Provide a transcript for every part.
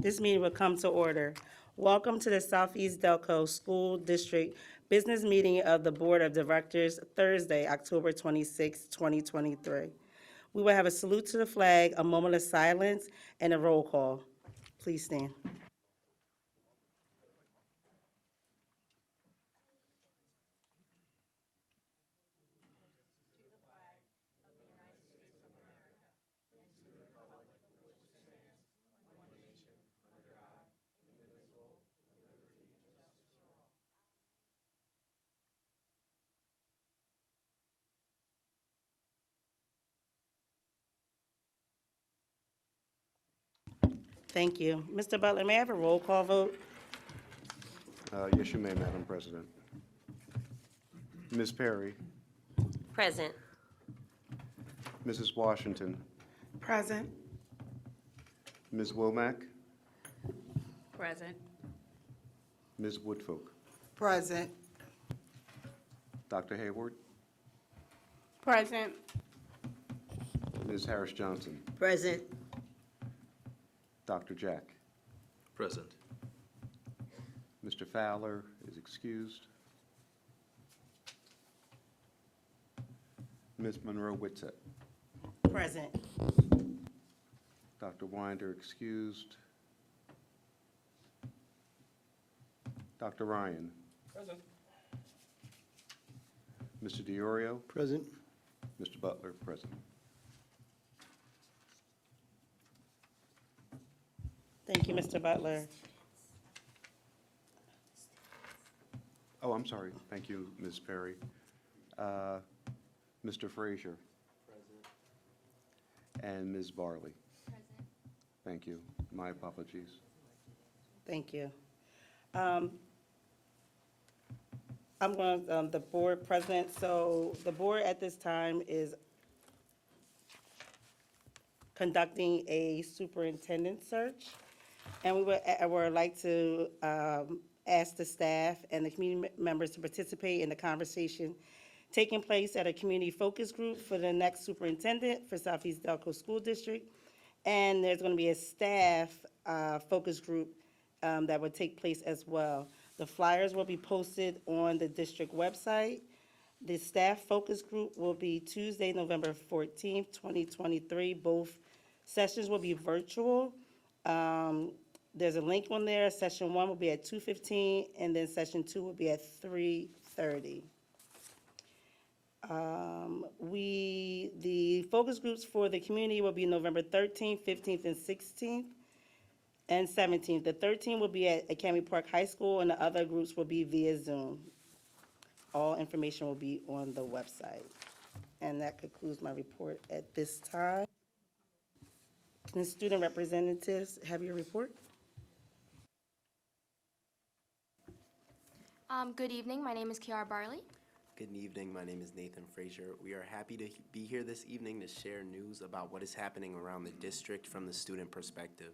This meeting will come to order. Welcome to the Southeast Delco School District Business Meeting of the Board of Directors, Thursday, October 26, 2023. We will have a salute to the flag, a moment of silence, and a roll call. Please stand. Thank you. Mr. Butler, may I have a roll call vote? Yes, you may, Madam President. Ms. Perry, Present. Mrs. Washington, Present. Ms. Womack, Present. Ms. Woodfolk, Present. Dr. Hayward, Present. Ms. Harris Johnson, Present. Dr. Jack. Present. Mr. Fowler is excused. Ms. Monroe Whitsett, Present. Dr. Winder excused. Dr. Ryan. Present. Mr. DiOrio, Present. Mr. Butler, present. Thank you, Mr. Butler. Oh, I'm sorry. Thank you, Ms. Perry. Mr. Frazier. And Ms. Barley. Thank you. My apologies. Thank you. I'm going, the board president, so the board at this time is conducting a superintendent search. And I would like to ask the staff and the community members to participate in the conversation taking place at a community focus group for the next superintendent for Southeast Delco School District. And there's going to be a staff focus group that would take place as well. The flyers will be posted on the district website. The staff focus group will be Tuesday, November 14th, 2023. Both sessions will be virtual. There's a link on there. Session 1 will be at 2:15, and then session 2 will be at 3:30. The focus groups for the community will be November 13th, 15th, and 16th, and 17th. The 13th will be at Academy Park High School, and the other groups will be via Zoom. All information will be on the website. And that concludes my report at this time. Can the student representatives have your report? Good evening. My name is Kiara Barley. Good evening. My name is Nathan Frazier. We are happy to be here this evening to share news about what is happening around the district from the student perspective.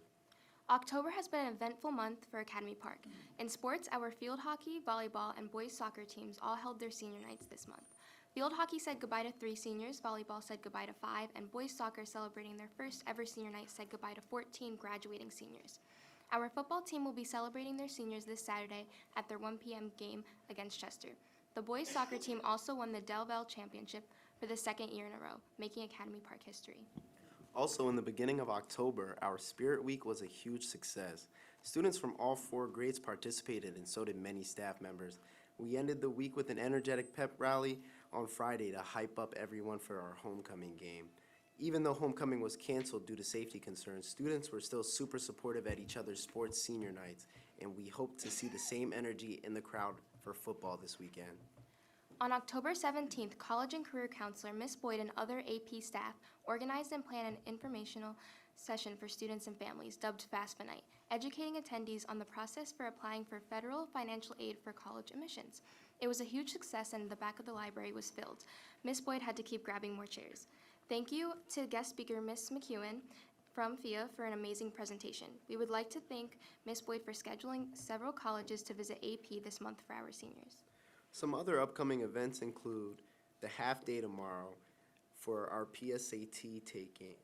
October has been an eventful month for Academy Park. In sports, our field hockey, volleyball, and boys soccer teams all held their senior nights this month. Field hockey said goodbye to 3 seniors, volleyball said goodbye to 5, and boys soccer, celebrating their first ever senior night, said goodbye to 14 graduating seniors. Our football team will be celebrating their seniors this Saturday at their 1 p.m. game against Chester. The boys soccer team also won the Del Valle Championship for the 2nd year in a row, making Academy Park history. Also, in the beginning of October, our Spirit Week was a huge success. Students from all 4 grades participated, and so did many staff members. We ended the week with an energetic pep rally on Friday to hype up everyone for our homecoming game. Even though homecoming was canceled due to safety concerns, students were still super supportive at each other's sports senior nights, and we hope to see the same energy in the crowd for football this weekend. On October 17th, College and Career Counselor Ms. Boyd and other AP staff organized and planned an informational session for students and families dubbed FAFSA Night, educating attendees on the process for applying for federal financial aid for college admissions. It was a huge success and the back of the library was filled. Ms. Boyd had to keep grabbing more chairs. Thank you to guest speaker Ms. McEwen from FIA for an amazing presentation. We would like to thank Ms. Boyd for scheduling several colleges to visit AP this month for our seniors. Some other upcoming events include the half day tomorrow for our PSAT taking,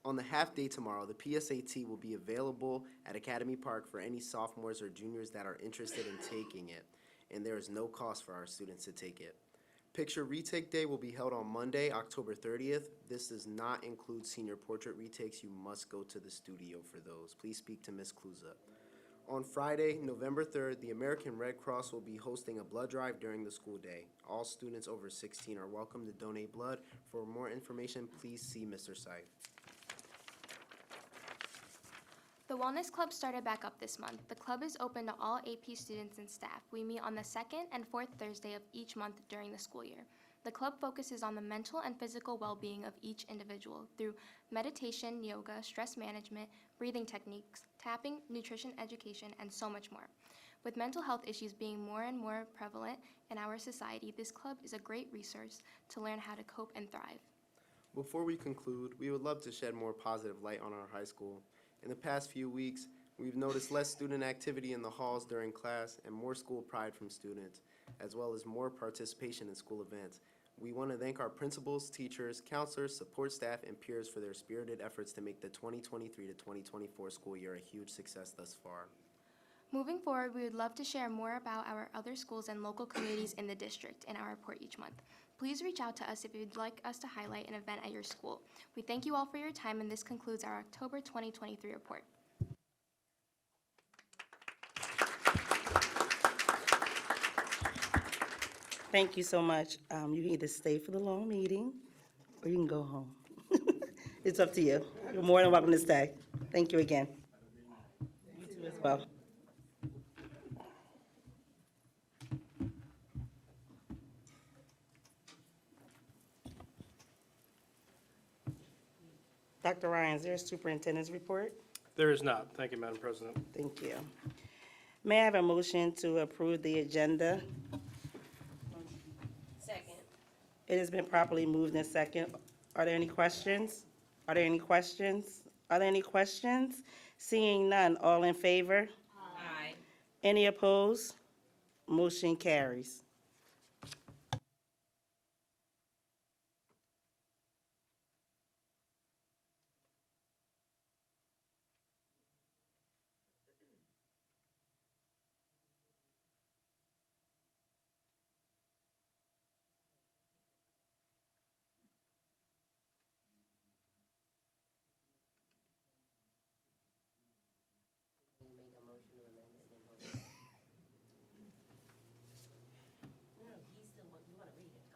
On the half-day tomorrow, the PSAT will be available at Academy Park for any sophomores or juniors that are interested in taking it, and there is no cost for our students to take it. Picture Retake Day will be held on Monday, October 30th. This does not include senior portrait retakes. You must go to the studio for those. Please speak to Ms. Kluza. On Friday, November 3rd, the American Red Cross will be hosting a blood drive during the school day. All students over 16 are welcome to donate blood. For more information, please see Mr. Syed. The Wellness Club started back up this month. The club is open to all AP students and staff. We meet on the second and fourth Thursday of each month during the school year. The club focuses on the mental and physical well-being of each individual through meditation, yoga, stress management, breathing techniques, tapping, nutrition education, and so much more. With mental health issues being more and more prevalent in our society, this club is a great resource to learn how to cope and thrive. Before we conclude, we would love to shed more positive light on our high school. In the past few weeks, we've noticed less student activity in the halls during class and more school pride from students, as well as more participation in school events. We want to thank our principals, teachers, counselors, support staff, and peers for their spirited efforts to make the 2023 to 2024 school year a huge success thus far. Moving forward, we would love to share more about our other schools and local communities in the district in our report each month. Please reach out to us if you'd like us to highlight an event at your school. We thank you all for your time, and this concludes our October 2023 report. Thank you so much. You can either stay for the long meeting, or you can go home. It's up to you. You're more than welcome to stay. Thank you again. You too as well. Dr. Ryan, is there a superintendent's report? There is not. Thank you, Madam President. Thank you. May I have a motion to approve the agenda? Second. It has been properly moved in second. Are there any questions? Are there any questions? Are there any questions? Seeing none, all in favor? Aye. Any opposed? Motion carries.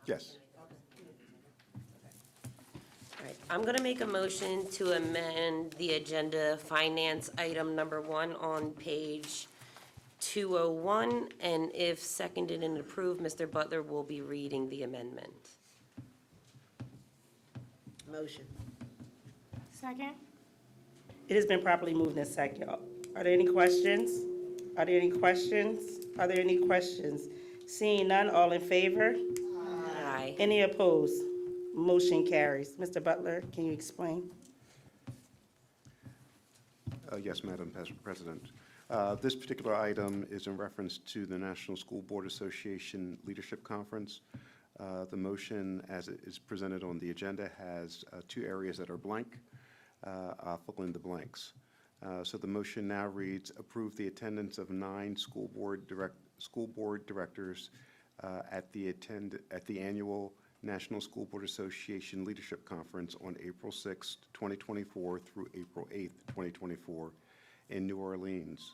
Yes. All right, I'm going to make a motion to amend the agenda finance item number 1 on page 201, and if seconded and approved, Mr. Butler will be reading the amendment. Motion. Second. It has been properly moved in second. Are there any questions? Are there any questions? Are there any questions? Seeing none, all in favor? Aye. Any opposed? Motion carries. Mr. Butler, can you explain? Yes, Madam President. This particular item is in reference to the National School Board Association Leadership Conference. The motion, as it is presented on the agenda, has 2 areas that are blank. I'll fill in the blanks. So the motion now reads, approve the attendance of 9 school board directors at the annual National School Board Association Leadership Conference on April 6, 2024 through April 8, 2024 in New Orleans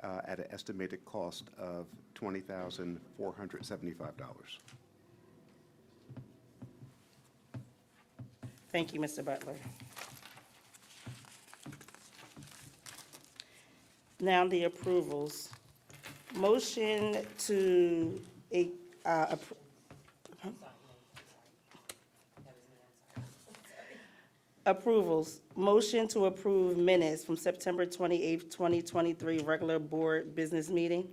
at an estimated cost of $20,475. Thank you, Mr. Butler. Now the approvals. Motion to approvals. Motion to approve minutes from September 28th, 2023 regular board business meeting.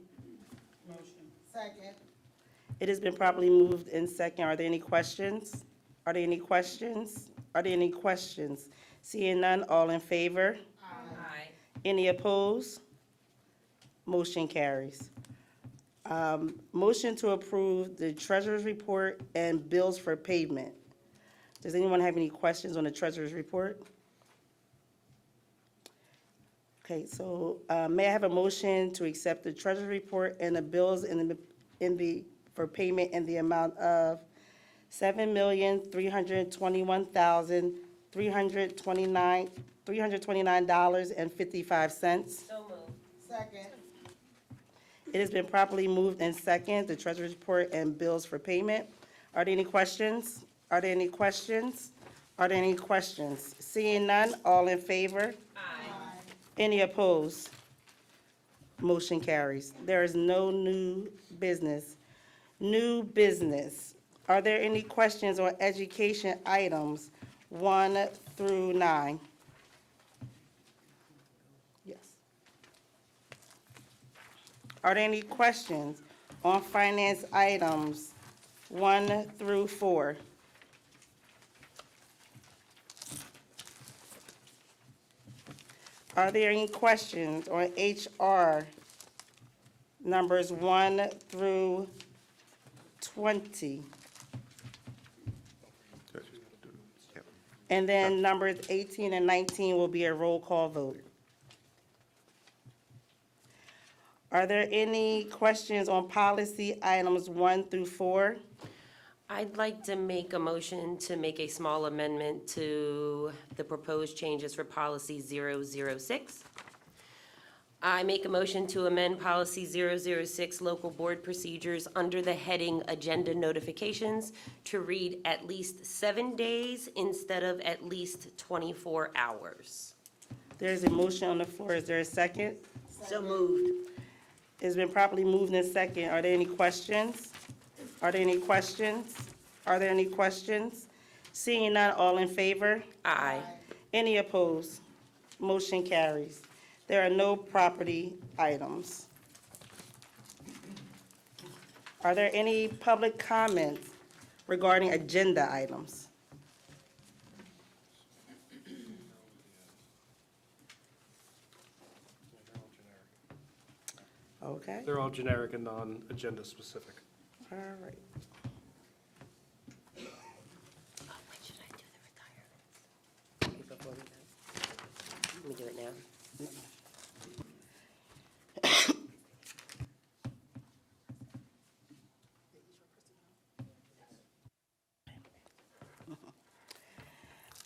Second. It has been properly moved in second. Are there any questions? Are there any questions? Are there any questions? Seeing none, all in favor? Aye. Any opposed? Motion carries. Motion to approve the treasurer's report and bills for payment. Does anyone have any questions on the treasurer's report? Okay, so may I have a motion to accept the treasury report and the bills for payment in the amount of $7,321,329.55. So moved. Second. It has been properly moved and second, the treasurer's report and bills for payment. Are there any questions? Are there any questions? Are there any questions? Seeing none, all in favor? Aye. Any opposed? Motion carries. There is no new business. New business. Are there any questions on education items 1 through 9? Yes. Are there any questions on finance items 1 through 4? Are there any questions on HR numbers 1 through 20? Yep. And then numbers 18 and 19 will be a roll call vote. Are there any questions on policy items 1 through 4? I'd like to make a motion to make a small amendment to the proposed changes for policy 006. I make a motion to amend policy 006, local board procedures, under the heading Agenda Notifications to read at least 7 days instead of at least 24 hours. There's a motion on the floor. Is there a second? So moved. It's been properly moved in second. Are there any questions? Are there any questions? Are there any questions? Seeing none, all in favor? Aye. Any opposed? Motion carries. There are no property items. Are there any public comments regarding agenda items? Okay, They're all generic and non-agenda specific. all right. Oh, when should I do the retirements? Before we go? Let me do it now.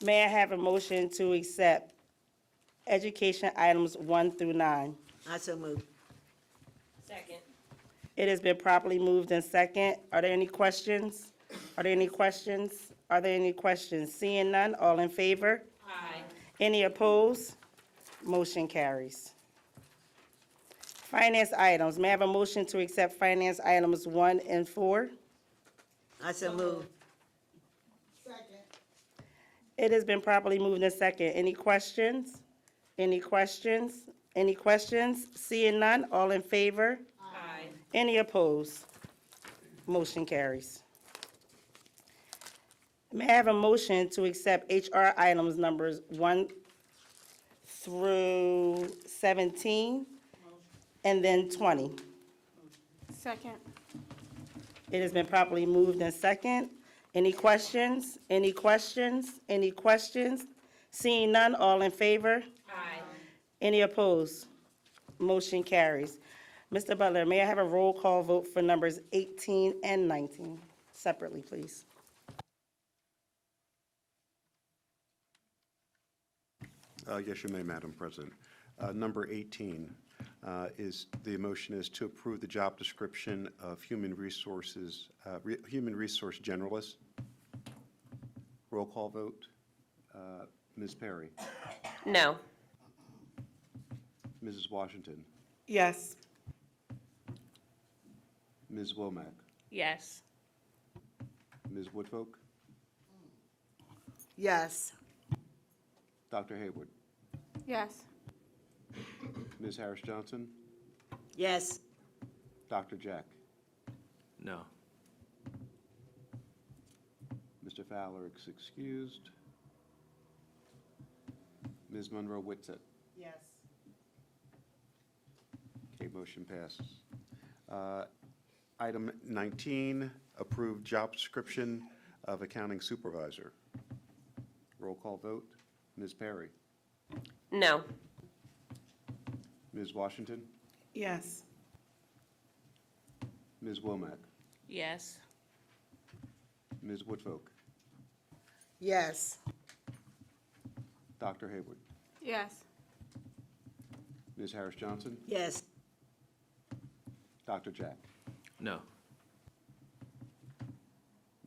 May I have a motion to accept education items 1 through 9? I so moved. Second. It has been properly moved in second. Are there any questions? Are there any questions? Are there any questions? Seeing none, all in favor? Aye. Any opposed? Motion carries. Finance items. May I have a motion to accept finance items 1 and 4? I so moved. Second. It has been properly moved in second. Any questions? Any questions? Any questions? Seeing none, all in favor? Aye. Any opposed? Motion carries. May I have a motion to accept HR items numbers 1 through 17, and then 20? Second. It has been properly moved in second. Any questions? Any questions? Any questions? Seeing none, all in favor? Aye. Any opposed? Motion carries. Mr. Butler, may I have a roll call vote for numbers 18 and 19 separately, please? Yes, you may, Madam President. Number 18 the motion is to approve the job description of human resource generalist. Roll call vote. Ms. Perry? No. Mrs. Washington? Yes. Ms. Womack? Yes. Ms. Woodfolk? Yes. Dr. Hayward? Yes. Ms. Harris Johnson? Yes. Dr. Jack? No. Mr. Fowler is excused. Ms. Monroe Whitsett? Yes. Okay, motion passes. Item 19, approved job description of accounting supervisor. Roll call vote. Ms. Perry? No. Ms. Washington, Yes. Ms. Womack, Yes. Ms. Woodfolk, Yes. Dr. Hayward, Yes. Ms. Harris Johnson, Yes. Dr. Jack. No.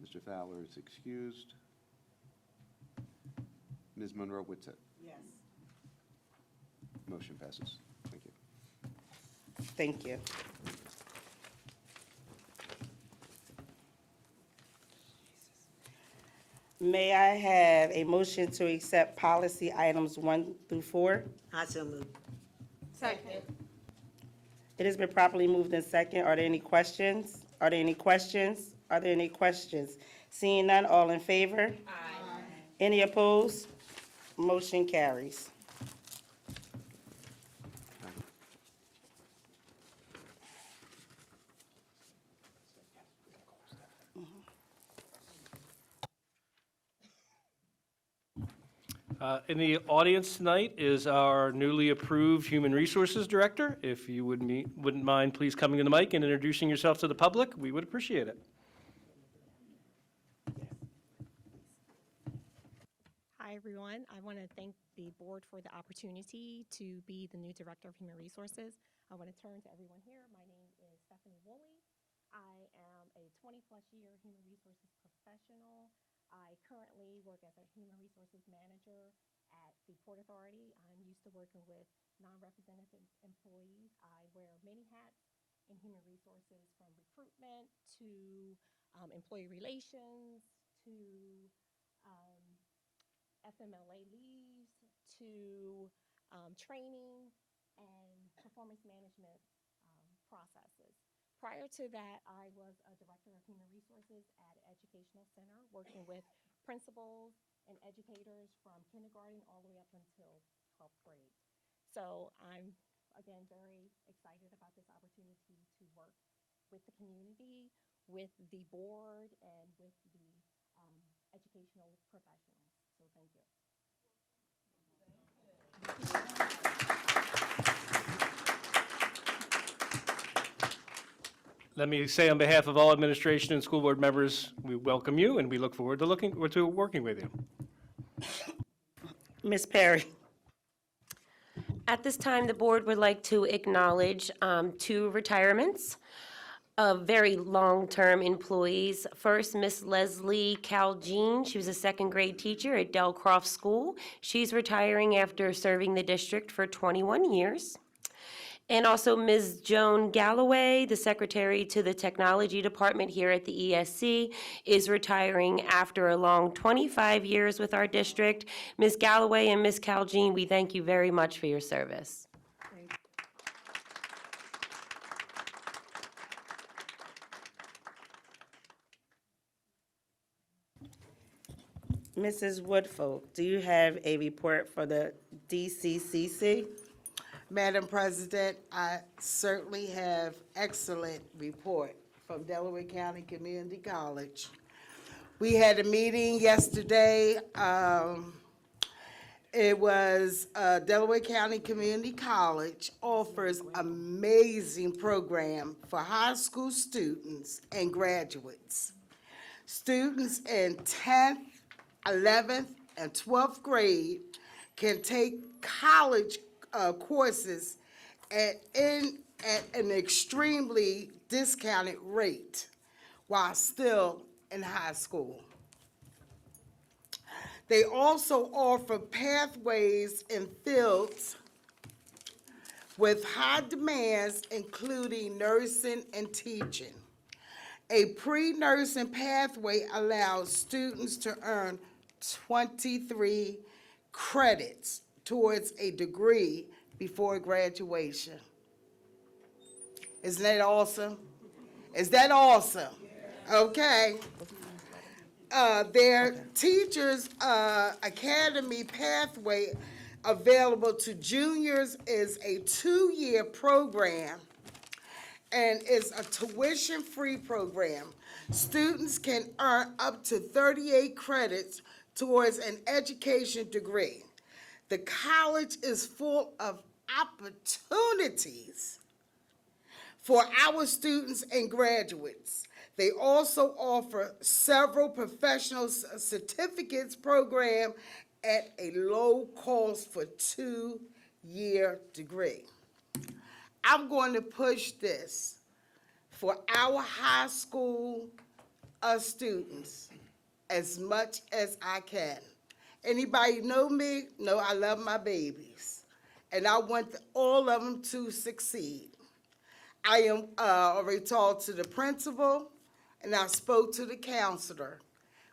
Mr. Fowler is excused. Ms. Monroe Whitsett. Yes. Motion passes. Thank you. Thank you. May I have a motion to accept policy items 1 through 4? I so move. Second. It has been properly moved in second. Are there any questions? Are there any questions? Are there any questions? Seeing none, all in favor? Aye. Any opposed? Motion carries. In the audience tonight is our newly approved Human Resources Director. If you wouldn't mind, please coming to the mic and introducing yourself to the public, we would appreciate it. Hi, everyone. I want to thank the board for the opportunity to be the new Director of Human Resources. I want to turn to everyone here. My name is Stephanie Woolley. I am a 20-plus year human resources professional. I currently work as a human resources manager at the Port Authority. I'm used to working with non-representative employees. I wear many hats in human resources, from recruitment to employee relations to FMLA leaves to training and performance management processes. Prior to that, I was a director of human resources at an educational center, working with principals and educators from kindergarten all the way up until 12th grade. So I'm, again, very excited about this opportunity to work with the community, with the board, and with the educational professionals. So thank you. Let me say on behalf of all administration and school board members, we welcome you and we look forward to working with you. Ms. Perry? At this time, the board would like to acknowledge 2 retirements of very long-term employees. First, Miss Leslie Caljean. She was a 2nd grade teacher at Delcroft School. She's retiring after serving the district for 21 years. And also Ms. Joan Galloway, the secretary to the technology department here at the ESC, is retiring after a long 25 years with our district. Ms. Galloway and Ms. Caljean, we thank you very much for your service. Mrs. Woodfolk, do you have a report for the DCCC? Madam President, I certainly have excellent report from Delaware County Community College. We had a meeting yesterday. It was Delaware County Community College offers amazing program for high school students and graduates. Students in 10th, 11th, and 12th grade can take college courses at an extremely discounted rate while still in high school. They also offer pathways in fields with high demands, including nursing and teaching. A pre-nursing pathway allows students to earn 23 credits towards a degree before graduation. Isn't that awesome? Is that awesome? Okay. Their Teachers Academy pathway available to juniors is a 2-year program and is a tuition-free program. Students can earn up to 38 credits towards an education degree. The college is full of opportunities for our students and graduates. They also offer several professional certificates program at a low cost for 2-year degree. I'm going to push this for our high school students as much as I can. Anybody know me? Know I love my babies, and I want all of them to succeed. I am already talked to the principal, and I spoke to the counselor,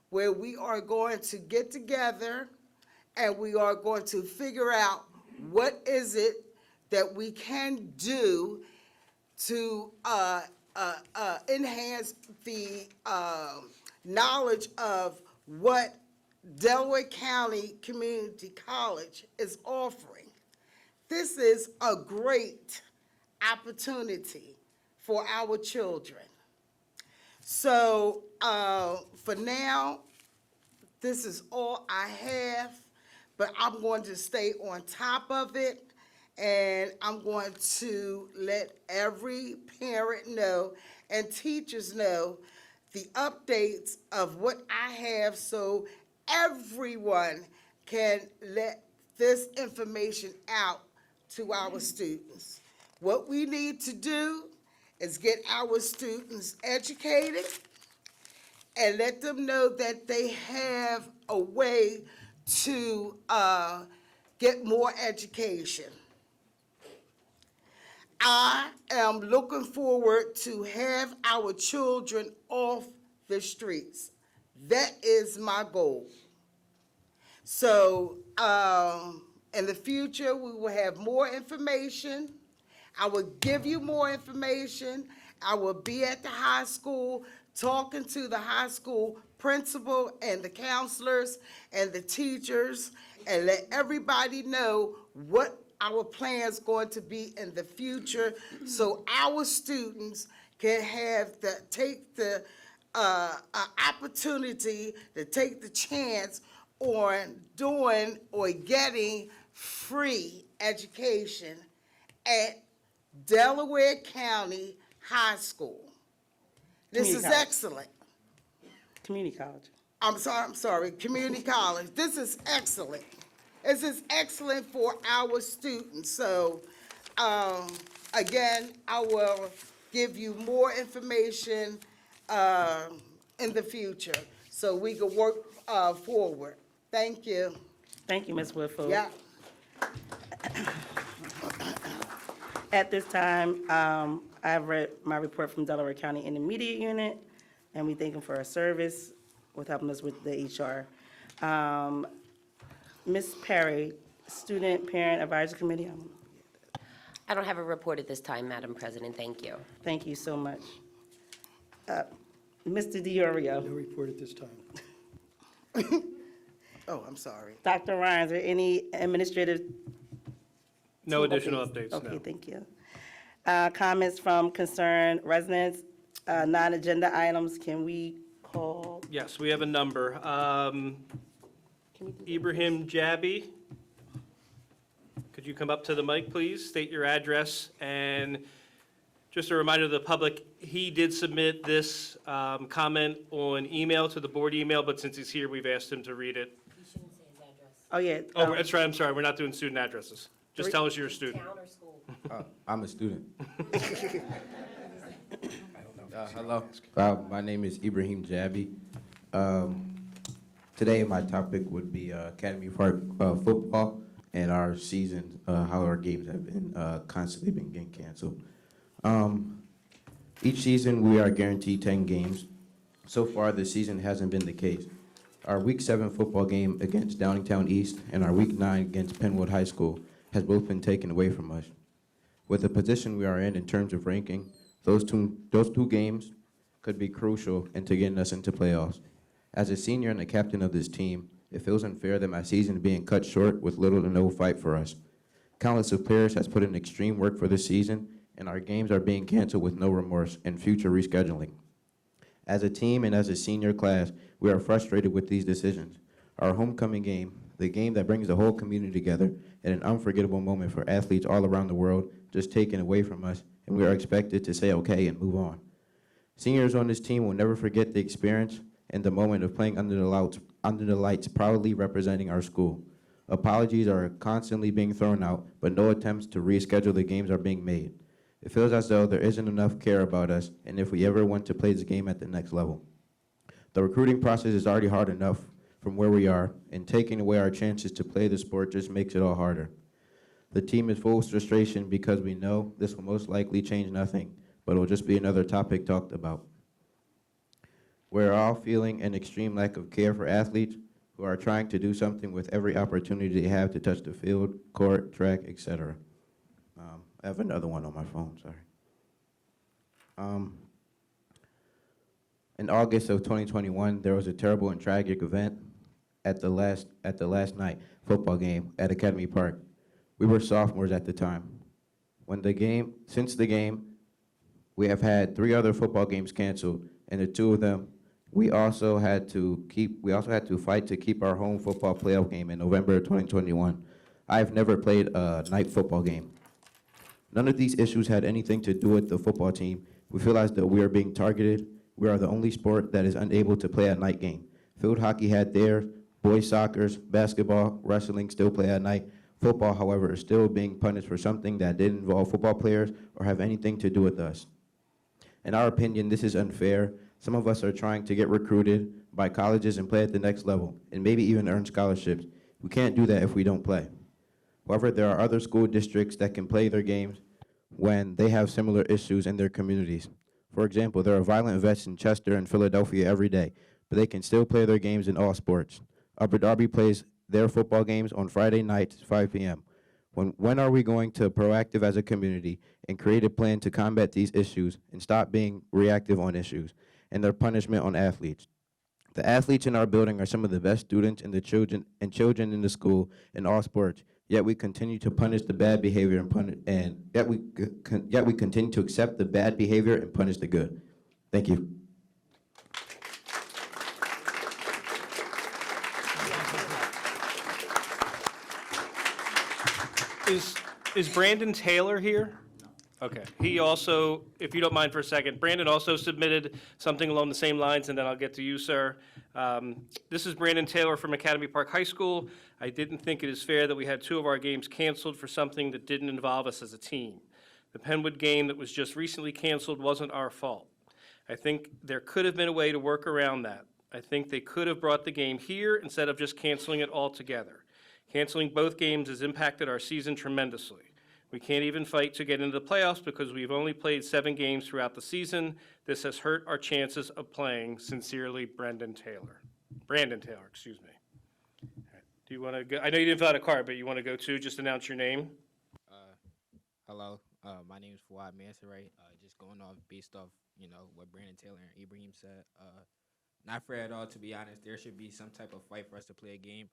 where we are going to get together and we are going to figure out what is it that we can do to enhance the knowledge of what Delaware County Community College is offering. This is a great opportunity for our children. So for now, this is all I have, but I'm going to stay on top of it, and I'm going to let every parent know and teachers know the updates of what I have so everyone can let this information out to our students. What we need to do is get our students educated and let them know that they have a way to get more education. I am looking forward to have our children off the streets. That is my goal. So in the future, we will have more information. I will give you more information. I will be at the high school talking to the high school principal and the counselors and the teachers, and let everybody know what our plan's going to be in the future, so our students can have take the opportunity to take the chance on doing or getting free education at Delaware County High School. This is Community college. excellent. Community college. I'm sorry, community college. This is excellent. This is excellent for our students. So, again, I will give you more information in the future so we can work forward. Thank you. Thank you, Ms. Woodfull. Yeah. At this time, I've read my report from Delaware County Intermediate Unit, and we thank them for our service with helping us with the HR. Ms. Perry, Student Parent Advisory Committee, I don't have a report at this time, Madam President. Thank you. thank you so much. Mr. DiOrio, No report at this time. Oh, I'm sorry. Dr. Ryan, is there any administrative? No additional updates, no. Okay, thank you. Comments from concerned residents, non-agenda items, can we call? Yes, we have a number. Ibrahim Jabi, could you come up to the mic, please? State your address, and just a reminder to the public, he did submit this comment on email to the board email, but since he's here, we've asked him to read it. You shouldn't say his address. Oh, yeah. Oh, that's right, I'm sorry, we're not doing student addresses. Just tell us you're a student. Town or school? I'm a student. Hello, my name is Ibrahim Jabi. Today, my topic would be Academy Park football and our season, how our games have been constantly been getting canceled. Each season, we are guaranteed 10 games. So far, this season hasn't been the case. Our Week 7 football game against Downingtown East and our Week 9 against Penwood High School has both been taken away from us. With the position we are in terms of ranking, those two games could be crucial into getting us into playoffs. As a senior and a captain of this team, it feels unfair that my season is being cut short with little to no fight for us. Countless of players has put in extreme work for this season, and our games are being canceled with no remorse and future rescheduling. As a team and as a senior class, we are frustrated with these decisions. Our homecoming game, the game that brings the whole community together, and an unforgettable moment for athletes all around the world just taken away from us, and we are expected to say okay and move on. Seniors on this team will never forget the experience and the moment of playing under the lights, proudly representing our school. Apologies are constantly being thrown out, but no attempts to reschedule the games are being made. It feels as though there isn't enough care about us, and if we ever want to play this game at the next level. The recruiting process is already hard enough from where we are, and taking away our chances to play the sport just makes it all harder. The team is full of frustration because we know this will most likely change nothing, but it will just be another topic talked about. We're all feeling an extreme lack of care for athletes who are trying to do something with every opportunity they have to touch the field, court, track, etc. I have another one on my phone, sorry. In August of 2021, there was a terrible and tragic event at the last night football game at Academy Park. We were sophomores at the time. Since the game, we have had 3 other football games canceled, and the 2 of them, we also had to fight to keep our home football playoff game in November of 2021. I've never played a night football game. None of these issues had anything to do with the football team. We feel as though we are being targeted. We are the only sport that is unable to play a night game. Field hockey had theirs, boys soccer, basketball, wrestling still play at night. Football, however, is still being punished for something that didn't involve football players or have anything to do with us. In our opinion, this is unfair. Some of us are trying to get recruited by colleges and play at the next level, and maybe even earn scholarships. We can't do that if we don't play. However, there are other school districts that can play their games when they have similar issues in their communities. For example, there are violent vets in Chester and Philadelphia every day, but they can still play their games in all sports. Upper Darby plays their football games on Friday nights, 5 p.m. When are we going to proactive as a community and create a plan to combat these issues and stop being reactive on issues and their punishment on athletes? The athletes in our building are some of the best students and children in the school in all sports. Yet we continue to punish the bad behavior yet we continue to accept the bad behavior and punish the good. Thank you. Is Brandon Taylor here? Okay. He also, if you don't mind for a second, Brandon also submitted something along the same lines, and then I'll get to you, sir. This is Brandon Taylor from Academy Park High School. I didn't think it is fair that we had 2 of our games canceled for something that didn't involve us as a team. The Penwood game that was just recently canceled wasn't our fault. I think there could have been a way to work around that. I think they could have brought the game here instead of just canceling it altogether. Canceling both games has impacted our season tremendously. We can't even fight to get into the playoffs because we've only played 7 games throughout the season. This has hurt our chances of playing. Sincerely, Brandon Taylor, excuse me. All right. Do you want to go? I know you didn't fill out a card, but you want to go too? Just announce your name. Hello, my name is Fouad Mansaray. Just going off based off, what Brandon Taylor and Ibrahim said. Not fair at all, to be honest. There should be some type of fight for us to play a game.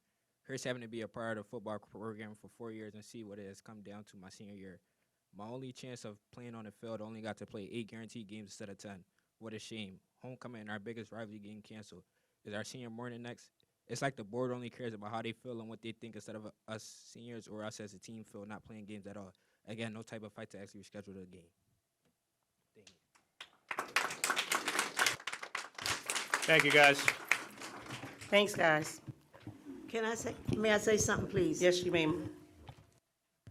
Here's having to be a part of the football program for 4 years and see what it has come down to my senior year. My only chance of playing on the field, only got to play 8 guaranteed games instead of 10. What a shame. Homecoming and our biggest rivalry game canceled. Is our senior morning next? It's like the board only cares about how they feel and what they think instead of us seniors or us as a team feel not playing games at all. Again, no type of fight to actually reschedule the game. Thank you. Thank you, guys. Thanks, guys. May I say something, please? Yes, you may.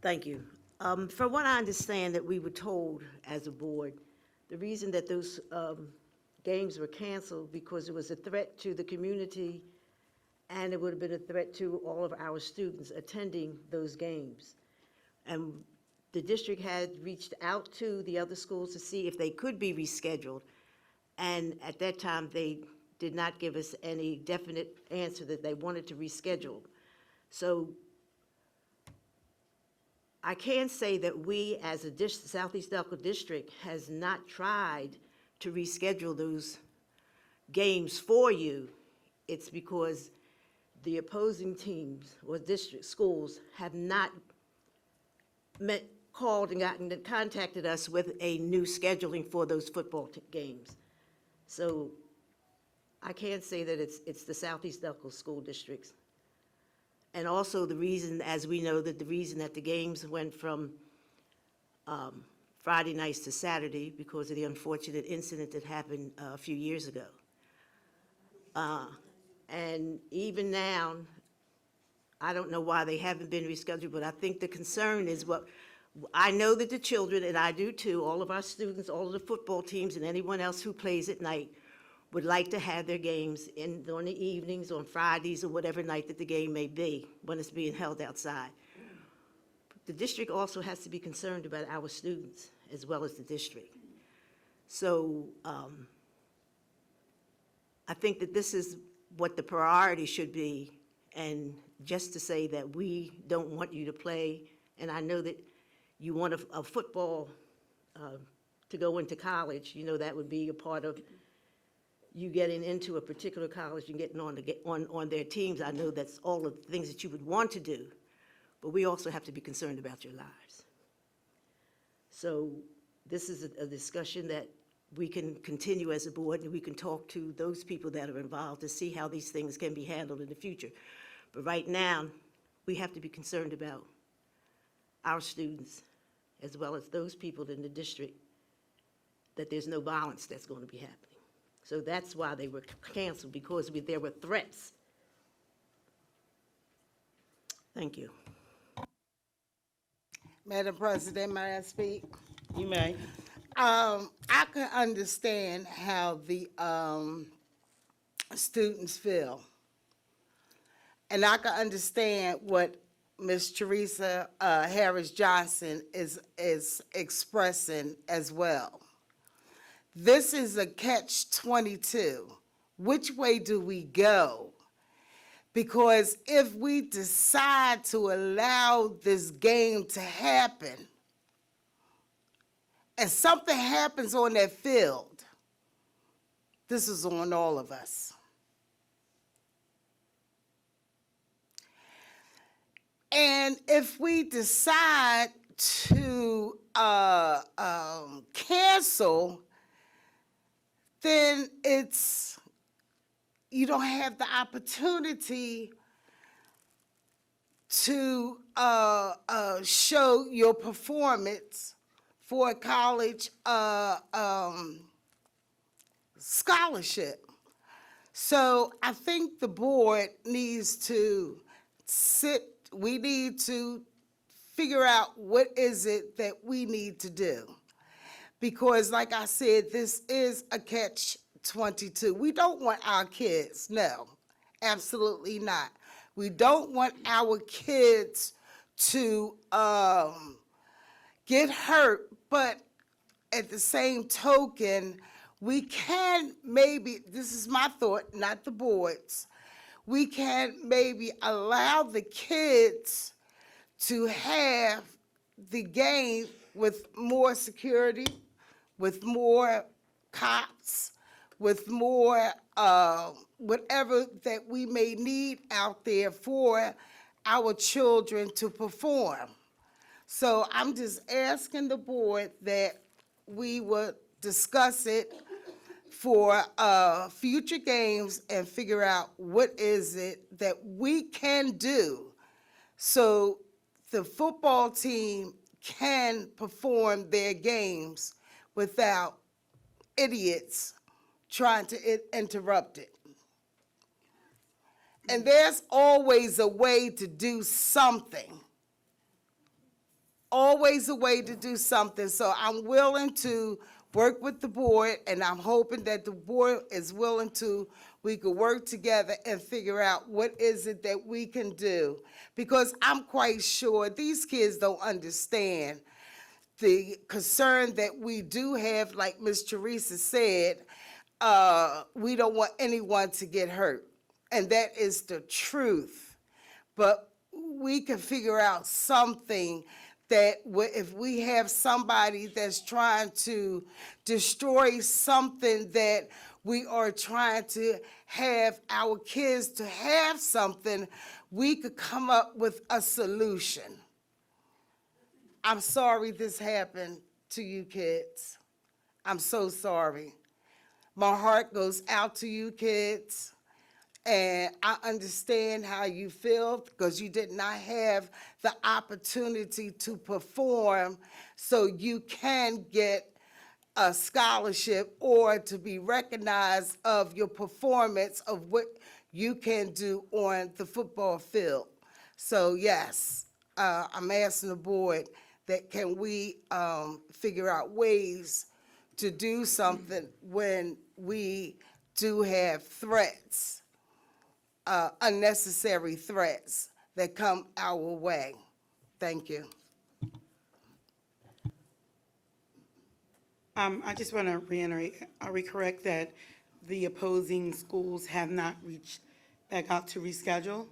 Thank you. From what I understand, that we were told as a board, the reason that those games were canceled because it was a threat to the community and it would have been a threat to all of our students attending those games. And the district had reached out to the other schools to see if they could be rescheduled. And at that time, they did not give us any definite answer that they wanted to reschedule. So I can say that we, as a Southeast Delco district, has not tried to reschedule those games for you. It's because the opposing teams or district schools have not called and contacted us with a new scheduling for those football games. So I can't say that it's the Southeast Delco school districts. And also the reason, as we know, that the reason that the games went from Friday nights to Saturday because of the unfortunate incident that happened a few years ago. And even now, I don't know why they haven't been rescheduled, but I think the concern is I know that the children, and I do too, all of our students, all of the football teams, and anyone else who plays at night would like to have their games on the evenings, on Fridays, or whatever night that the game may be, when it's being held outside. The district also has to be concerned about our students as well as the district. So I think that this is what the priority should be, and just to say that we don't want you to play, and I know that you want a football to go into college, that would be a part of you getting into a particular college and getting on their teams. I know that's all of the things that you would want to do, but we also have to be concerned about your lives. So this is a discussion that we can continue as a board, and we can talk to those people that are involved to see how these things can be handled in the future. But right now, we have to be concerned about our students, as well as those people in the district, that there's no violence that's going to be happening. So that's why they were canceled, because there were threats. Thank you. Madam President, may I speak? You may. I can understand how the students feel. And I can understand what Ms. Teresa Harris Johnson is expressing as well. This is a catch-22. Which way do we go? Because if we decide to allow this game to happen, and something happens on that field, this is on all of us. And if we decide to cancel, then you don't have the opportunity to show your performance for a college scholarship. So I think the board needs to we need to figure out what is it that we need to do. Because like I said, this is a catch-22. We don't want our kids, no, absolutely not. We don't want our kids to get hurt, but at the same token, we can maybe, this is my thought, not the board's, we can maybe allow the kids to have the game with more security, with more cops, with more whatever that we may need out there for our children to perform. So I'm just asking the board that we would discuss it for future games and figure out what is it that we can do so the football team can perform their games without idiots trying to interrupt it. And there's always a way to do something. Always a way to do something. So I'm willing to work with the board, and I'm hoping that the board is willing to, we could work together and figure out what is it that we can do. Because I'm quite sure these kids don't understand the concern that we do have, like Ms. Teresa said, we don't want anyone to get hurt. And that is the truth. But we can figure out something that if we have somebody that's trying to destroy something that we are trying to have our kids to have something, we could come up with a solution. I'm sorry this happened to you kids. I'm so sorry. My heart goes out to you kids. And I understand how you feel because you did not have the opportunity to perform, so you can get a scholarship or to be recognized of your performance of what you can do on the football field. So yes, I'm asking the board that can we figure out ways to do something when we do have threats, unnecessary threats that come our way. Thank you. I just want to reiterate, are we correct that the opposing schools have not reached back out to reschedule?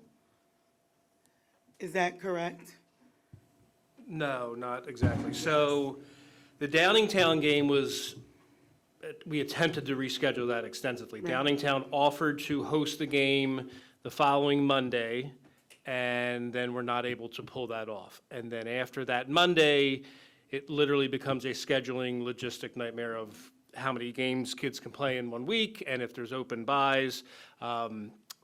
Is that correct? No, not exactly. So the Downingtown game was, we attempted to reschedule that extensively. Downingtown offered to host the game the following Monday, and then we're not able to pull that off. And then after that Monday, it literally becomes a scheduling logistic nightmare of how many games kids can play in 1 week, and if there's open buys.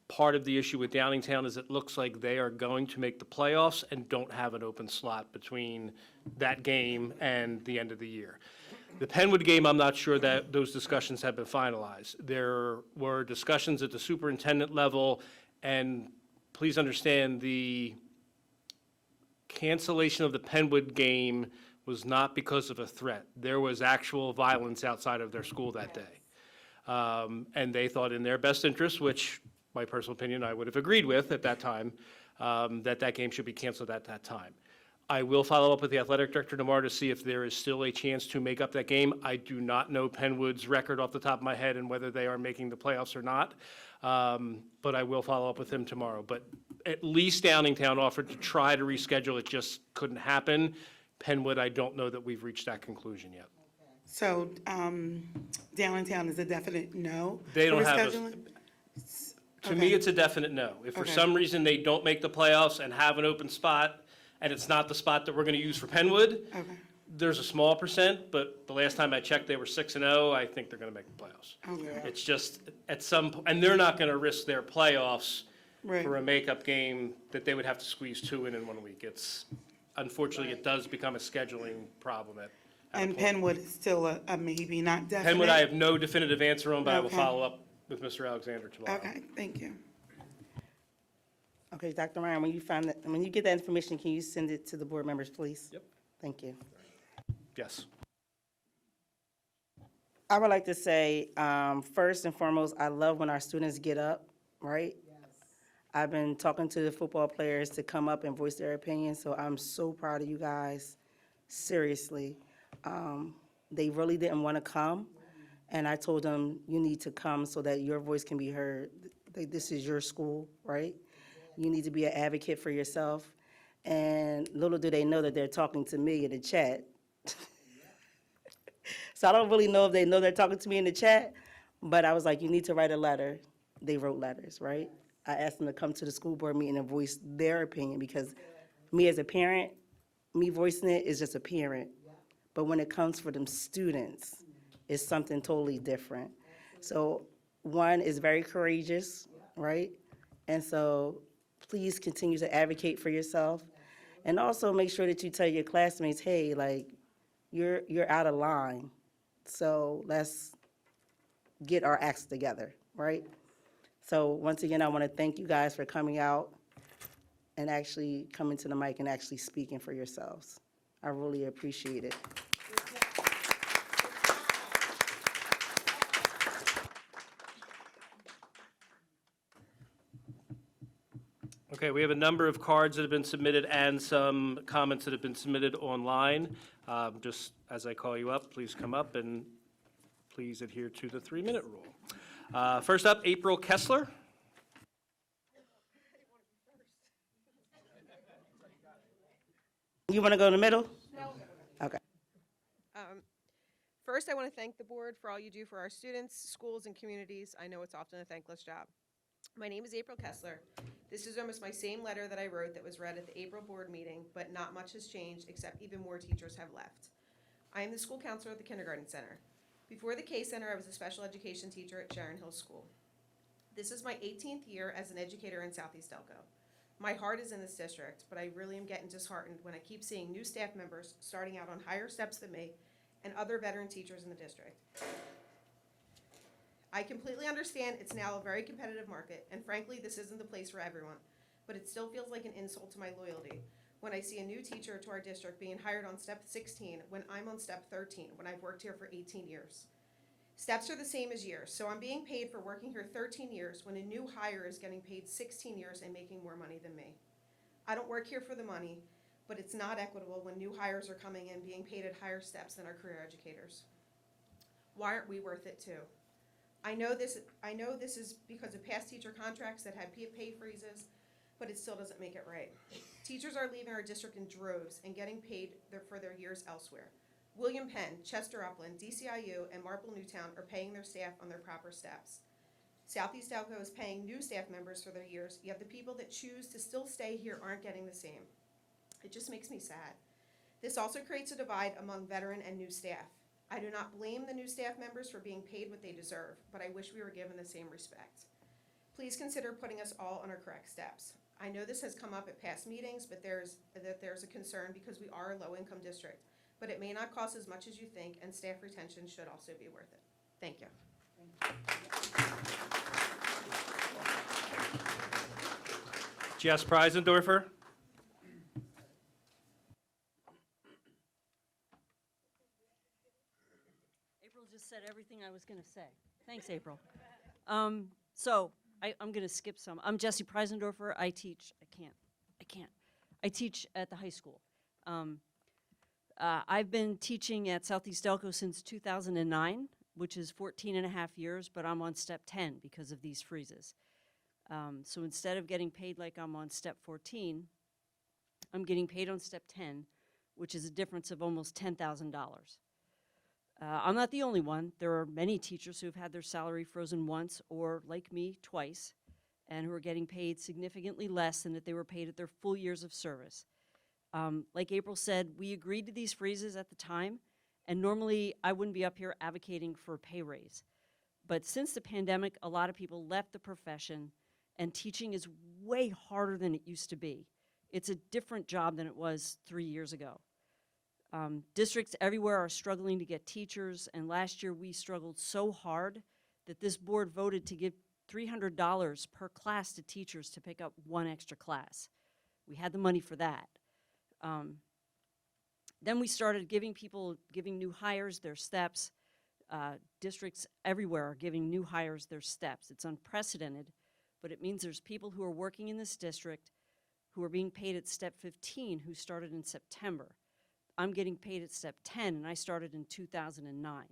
Part of the issue with Downingtown is it looks like they are going to make the playoffs and don't have an open slot between that game and the end of the year. The Penwood game, I'm not sure that those discussions have been finalized. There were discussions at the superintendent level, and please understand, the cancellation of the Penwood game was not because of a threat. There was actual violence outside of their school that day. And they thought in their best interest, which my personal opinion I would have agreed with at that time, that game should be canceled at that time. I will follow up with the athletic director tomorrow to see if there is still a chance to make up that game. I do not know Penwood's record off the top of my head and whether they are making the playoffs or not, but I will follow up with him tomorrow. But at least Downingtown offered to try to reschedule. It just couldn't happen. Penwood, I don't know that we've reached that conclusion yet. So Downingtown is a definite no? They don't for have rescheduling? To me, Okay. it's a definite no. If for Okay. some reason they don't make the playoffs and have an open spot, and it's not the spot that we're going to use for Penwood, Okay, there's a small percent, but the last time I checked, they were 6-0. I think they're going to make the playoffs. okay, It's just at some, and they're not going to risk their playoffs right. for a makeup game that they would have to squeeze 2 in 1 week. It's, unfortunately, it does become a scheduling problem at a And point. Penwood is still a maybe, not definite? Penwood, I have no definitive answer on, but I will Okay. follow up with Mr. Alexander tomorrow. Okay, thank you. Okay, Dr. Ryan, when you find that, when you get that information, can you send it to the board members, please? Yep. Thank you. Yes. I would like to say, first and foremost, I love when our students get up, right? I've been talking to the football players to come up and voice their opinion, so I'm so proud of you guys, seriously. They really didn't want to come, and I told them, you need to come so that your voice can be heard. This is your school, right? You need to be an advocate for yourself. And little do they know that they're talking to me in the chat. So I don't really know if they know they're talking to me in the chat, but I was like, you need to write a letter. They wrote letters, right? I asked them to come to the school board meeting and voice their opinion, because me as a parent, me voicing it is just a parent. But when it comes for them students, it's something totally different. So one is very courageous, right? And so please continue to advocate for yourself. And also make sure that you tell your classmates, hey, like, you're out of line. So let's get our acts together, right? So once again, I want to thank you guys for coming out and actually coming to the mic and actually speaking for yourselves. I really appreciate it. Okay, we have a number of cards that have been submitted and some comments that have been submitted online. Just as I call you up, please come up and please adhere to the 3-minute rule. First up, April Kessler. You want to go in the middle? No. Okay. First, I want to thank the board for all you do for our students, schools, and communities. I know it's often a thankless job. My name is April Kessler. This is almost my same letter that I wrote that was read at the April board meeting, but not much has changed except even more teachers have left. I am the school counselor at the Kindergarten Center. Before the K Center, I was a special education teacher at Sharon Hill School. This is my 18th year as an educator in Southeast Elko. My heart is in this district, but I really am getting disheartened when I keep seeing new staff members starting out on higher steps than me and other veteran teachers in the district. I completely understand it's now a very competitive market, and frankly, this isn't the place for everyone, but it still feels like an insult to my loyalty when I see a new teacher to our district being hired on step 16 when I'm on step 13, when I've worked here for 18 years. Steps are the same as years, so I'm being paid for working here 13 years when a new hire is getting paid 16 years and making more money than me. I don't work here for the money, but it's not equitable when new hires are coming in being paid at higher steps than our career educators. Why aren't we worth it too? I know this is because of past teacher contracts that had pay freezes, but it still doesn't make it right. Teachers are leaving our district in droves and getting paid for their years elsewhere. William Penn, Chester Upland, DCIU, and Marple Newtown are paying their staff on their proper steps. Southeast Elko is paying new staff members for their years, yet the people that choose to still stay here aren't getting the same. It just makes me sad. This also creates a divide among veteran and new staff. I do not blame the new staff members for being paid what they deserve, but I wish we were given the same respect. Please consider putting us all on our correct steps. I know this has come up at past meetings, but there's a concern because we are a low-income district. But it may not cost as much as you think, and staff retention should also be worth it. Thank you. Jess Preisendorfer. April just said everything I was going to say. Thanks, April. I'm going to skip some. I'm Jessie Preisendorfer. I teach at the high school. I've been teaching at Southeast Elko since 2009, which is 14 and a half years, but I'm on step 10 because of these freezes. So instead of getting paid like I'm on step 14, I'm getting paid on step 10, which is a difference of almost $10,000. I'm not the only one. There are many teachers who've had their salary frozen once or, like me, twice, and who are getting paid significantly less than if they were paid at their full years of service. Like April said, we agreed to these freezes at the time, and normally I wouldn't be up here advocating for a pay raise. But since the pandemic, a lot of people left the profession, and teaching is way harder than it used to be. It's a different job than it was 3 years ago. Districts everywhere are struggling to get teachers, and last year we struggled so hard that this board voted to give $300 per class to teachers to pick up one extra class. We had the money for that. Then we started giving new hires their steps. Districts everywhere are giving new hires their steps. It's unprecedented, but it means there's people who are working in this district who are being paid at step 15 who started in September. I'm getting paid at step 10, and I started in 2009.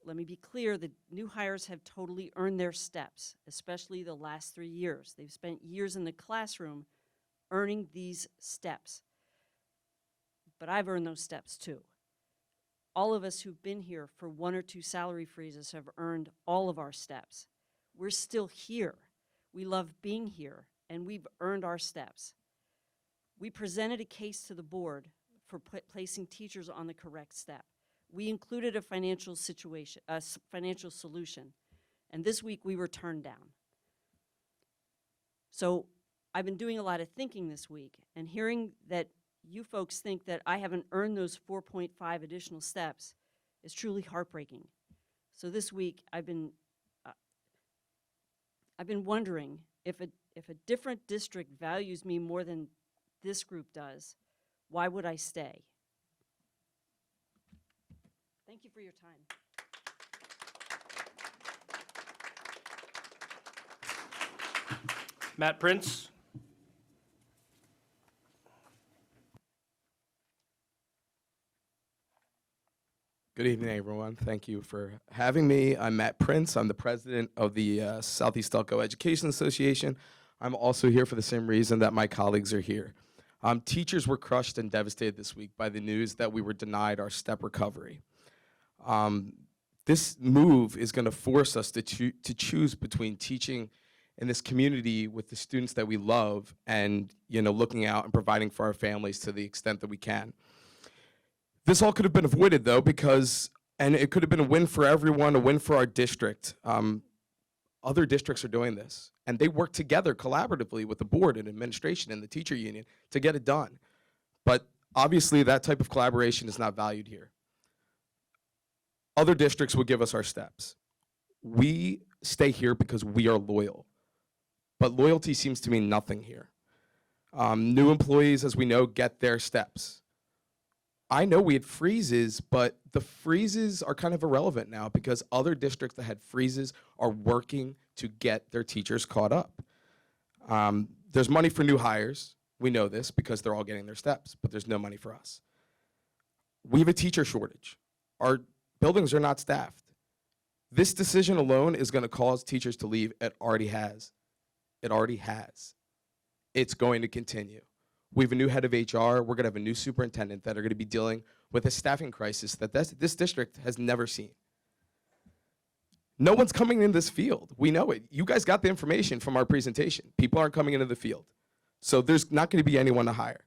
Let me be clear, the new hires have totally earned their steps, especially the last 3 years. They've spent years in the classroom earning these steps. But I've earned those steps too. All of us who've been here for 1 or 2 salary freezes have earned all of our steps. We're still here. We love being here, and we've earned our steps. We presented a case to the board for placing teachers on the correct step. We included a financial solution, and this week we were turned down. So I've been doing a lot of thinking this week, and hearing that you folks think that I haven't earned those 4.5 additional steps is truly heartbreaking. So this week I've been wondering if a different district values me more than this group does, why would I stay? Thank you for your time. Matt Prince. Good evening, everyone. Thank you for having me. I'm Matt Prince. I'm the president of the Southeast Elko Education Association. I'm also here for the same reason that my colleagues are here. Teachers were crushed and devastated this week by the news that we were denied our step recovery. This move is going to force us to choose between teaching in this community with the students that we love and looking out and providing for our families to the extent that we can. This all could have been avoided, though, and it could have been a win for everyone, a win for our district. Other districts are doing this, and they work together collaboratively with the board and administration and the teacher union to get it done. But obviously, that type of collaboration is not valued here. Other districts will give us our steps. We stay here because we are loyal, but loyalty seems to mean nothing here. New employees, as we know, get their steps. I know we had freezes, but the freezes are kind of irrelevant now because other districts that had freezes are working to get their teachers caught up. There's money for new hires. We know this because they're all getting their steps, but there's no money for us. We have a teacher shortage. Our buildings are not staffed. This decision alone is going to cause teachers to leave. It already has. It already has. It's going to continue. We have a new head of HR. We're going to have a new superintendent that are going to be dealing with a staffing crisis that this district has never seen. No one's coming in this field. We know it. You guys got the information from our presentation. People aren't coming into the field. So there's not going to be anyone to hire.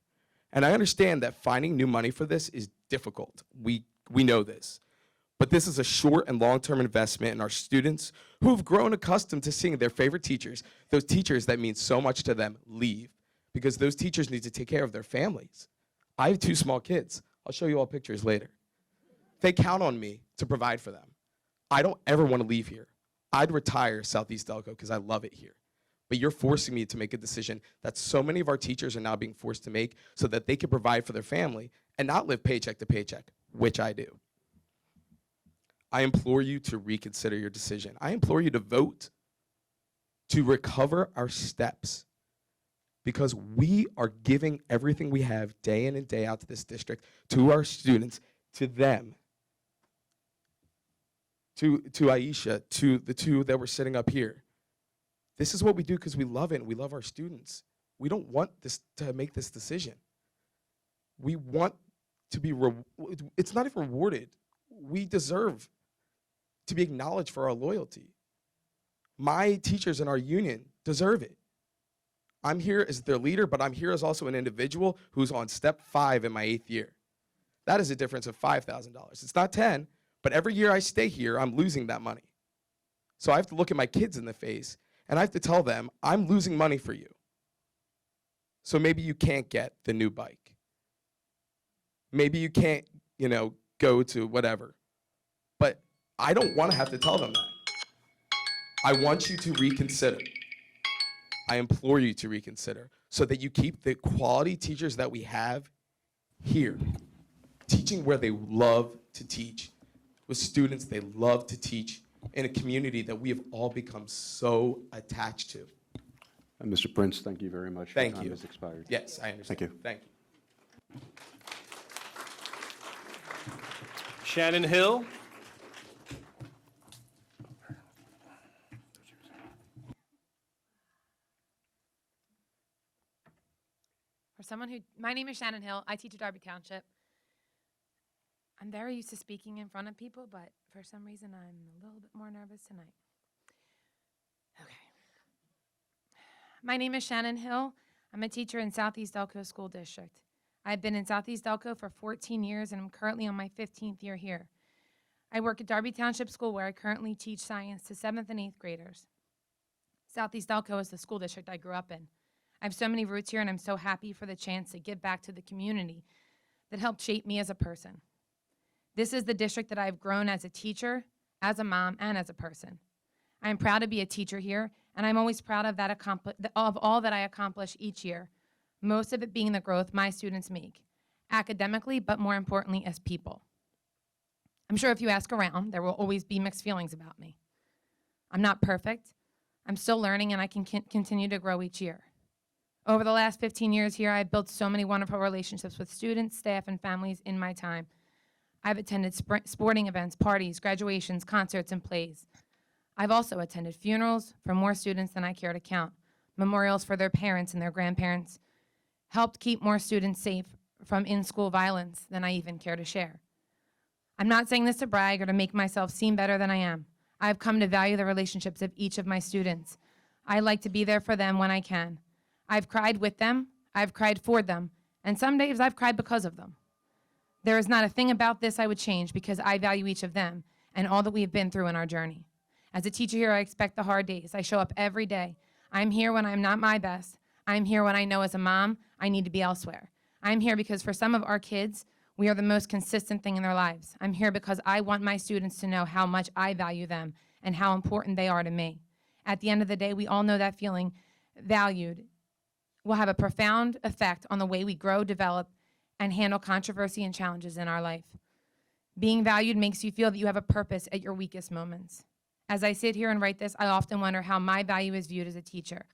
And I understand that finding new money for this is difficult. We know this. But this is a short and long-term investment in our students who have grown accustomed to seeing their favorite teachers, those teachers that mean so much to them, leave. Because those teachers need to take care of their families. I have 2 small kids. I'll show you all pictures later. They count on me to provide for them. I don't ever want to leave here. I'd retire Southeast Delco because I love it here. But you're forcing me to make a decision that so many of our teachers are now being forced to make so that they can provide for their family and not live paycheck to paycheck, which I do. I implore you to reconsider your decision. I implore you to vote to recover our steps because we are giving everything we have day in and day out to this district, to our students, to them, to Aisha, to the 2 that were sitting up here. This is what we do because we love it and we love our students. We don't want this to make this decision. We want to be, it's not even rewarded. We deserve to be acknowledged for our loyalty. My teachers in our union deserve it. I'm here as their leader, but I'm here as also an individual who's on step 5 in my 8th year. That is a difference of $5,000. It's not 10, but every year I stay here, I'm losing that money. So I have to look at my kids in the face, and I have to tell them, I'm losing money for you. So maybe you can't get the new bike. Maybe you can't, go to whatever. But I don't want to have to tell them that. I want you to reconsider. I implore you to reconsider so that you keep the quality teachers that we have here, teaching where they love to teach, with students they love to teach, in a community that we have all become so attached to. And Mr. Prince, thank you very much. Thank Your you. time has expired. Yes, I understand. Thank you. Thank you. Shannon Hill. My name is Shannon Hill. I teach at Darby Township. I'm very used to speaking in front of people, but for some reason I'm a little bit more nervous tonight. Okay. My name is Shannon Hill. I'm a teacher in Southeast Delco School District. I've been in Southeast Delco for 14 years and I'm currently on my 15th year here. I work at Darby Township School where I currently teach science to 7th and 8th graders. Southeast Delco is the school district I grew up in. I have so many roots here and I'm so happy for the chance to give back to the community that helped shape me as a person. This is the district that I've grown as a teacher, as a mom, and as a person. I am proud to be a teacher here, and I'm always proud of of all that I accomplish each year, most of it being the growth my students make, academically, but more importantly, as people. I'm sure if you ask around, there will always be mixed feelings about me. I'm not perfect. I'm still learning, and I can continue to grow each year. Over the last 15 years here, I've built so many wonderful relationships with students, staff, and families in my time. I've attended sporting events, parties, graduations, concerts, and plays. I've also attended funerals for more students than I care to count, memorials for their parents and their grandparents, helped keep more students safe from in-school violence than I even care to share. I'm not saying this to brag or to make myself seem better than I am. I've come to value the relationships of each of my students. I like to be there for them when I can. I've cried with them, I've cried for them, and some days I've cried because of them. There is not a thing about this I would change because I value each of them and all that we have been through in our journey. As a teacher here, I expect the hard days. I show up every day. I'm here when I'm not my best. I'm here when I know as a mom I need to be elsewhere. I'm here because for some of our kids, we are the most consistent thing in their lives. I'm here because I want my students to know how much I value them and how important they are to me. At the end of the day, we all know that feeling valued will have a profound effect on the way we grow, develop, and handle controversy and challenges in our life. Being valued makes you feel that you have a purpose at your weakest moments. As I sit here and write this, I often wonder how my value is viewed as a teacher.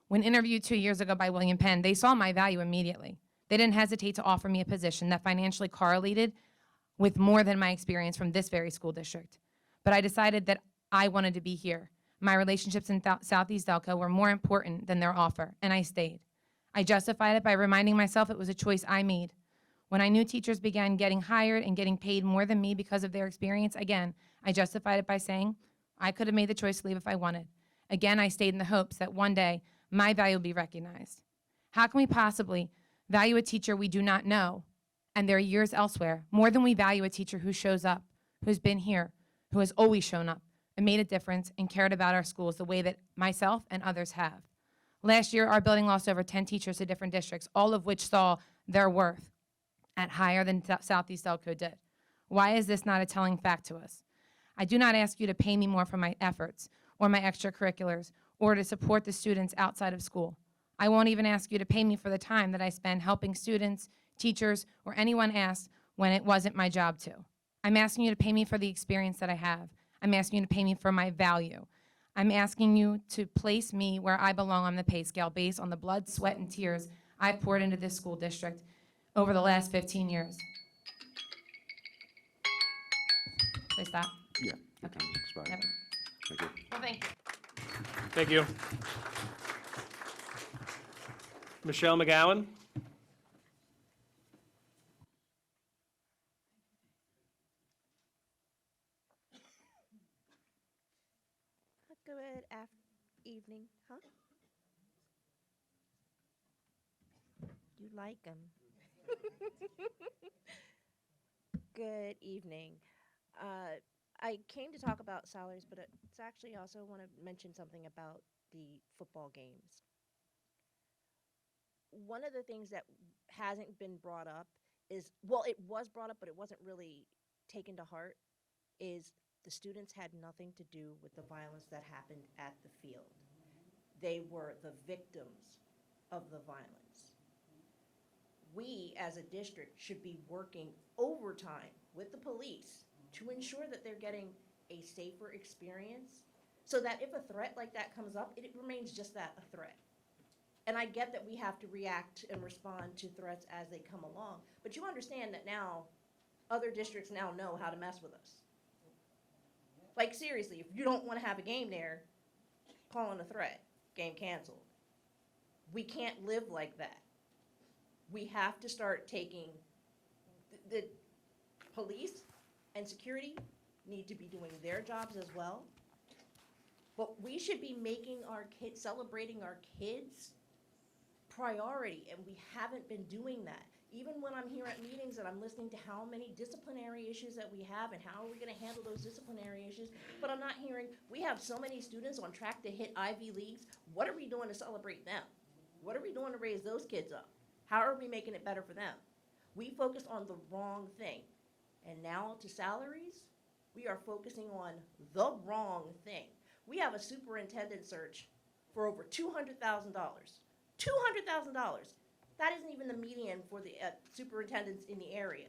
When interviewed 2 years ago by William Penn, they saw my value immediately. They didn't hesitate to offer me a position that financially correlated with more than my experience from this very school district. But I decided that I wanted to be here. My relationships in Southeast Delco were more important than their offer, and I stayed. I justified it by reminding myself it was a choice I made. When I knew teachers began getting hired and getting paid more than me because of their experience, again, I justified it by saying I could have made the choice to leave if I wanted. Again, I stayed in the hopes that one day my value will be recognized. How can we possibly value a teacher we do not know and their years elsewhere more than we value a teacher who shows up, who's been here, who has always shown up and made a difference and cared about our schools the way that myself and others have? Last year, our building lost over 10 teachers to different districts, all of which saw their worth at higher than Southeast Delco did. Why is this not a telling fact to us? I do not ask you to pay me more for my efforts or my extracurriculars or to support the students outside of school. I won't even ask you to pay me for the time that I spend helping students, teachers, or anyone else when it wasn't my job to. I'm asking you to pay me for the experience that I have. I'm asking you to pay me for my value. I'm asking you to place me where I belong on the pay scale based on the blood, sweat, and tears I've poured into this school district over the last 15 years. Should I stop? Yeah. your time's expired. Never. Thank you. Well, thank you. Thank you. Michelle McGowan? Good evening, huh? You like them. Good evening. I came to talk about salaries, but it's actually also want to mention something about the football games. One of the things that hasn't been brought up is, well, it was brought up, but it wasn't really taken to heart, is the students had nothing to do with the violence that happened at the field. They were the victims of the violence. We, as a district, should be working overtime with the police to ensure that they're getting a safer experience so that if a threat like that comes up, it remains just that, a threat. And I get that we have to react and respond to threats as they come along, but you understand that now other districts now know how to mess with us. Like, seriously, if you don't want to have a game there, call in a threat, game canceled. We can't live like that. We have to start taking, the police and security need to be doing their jobs as well. But we should be making our kids, celebrating our kids priority, and we haven't been doing that. Even when I'm here at meetings and I'm listening to how many disciplinary issues that we have and how are we gonna handle those disciplinary issues, but I'm not hearing, we have so many students on track to hit Ivy Leagues. What are we doing to celebrate them? What are we doing to raise those kids up? How are we making it better for them? We focused on the wrong thing. And now to salaries, we are focusing on the wrong thing. We have a superintendent search for over $200,000. $200,000. That isn't even the median for the superintendents in the area.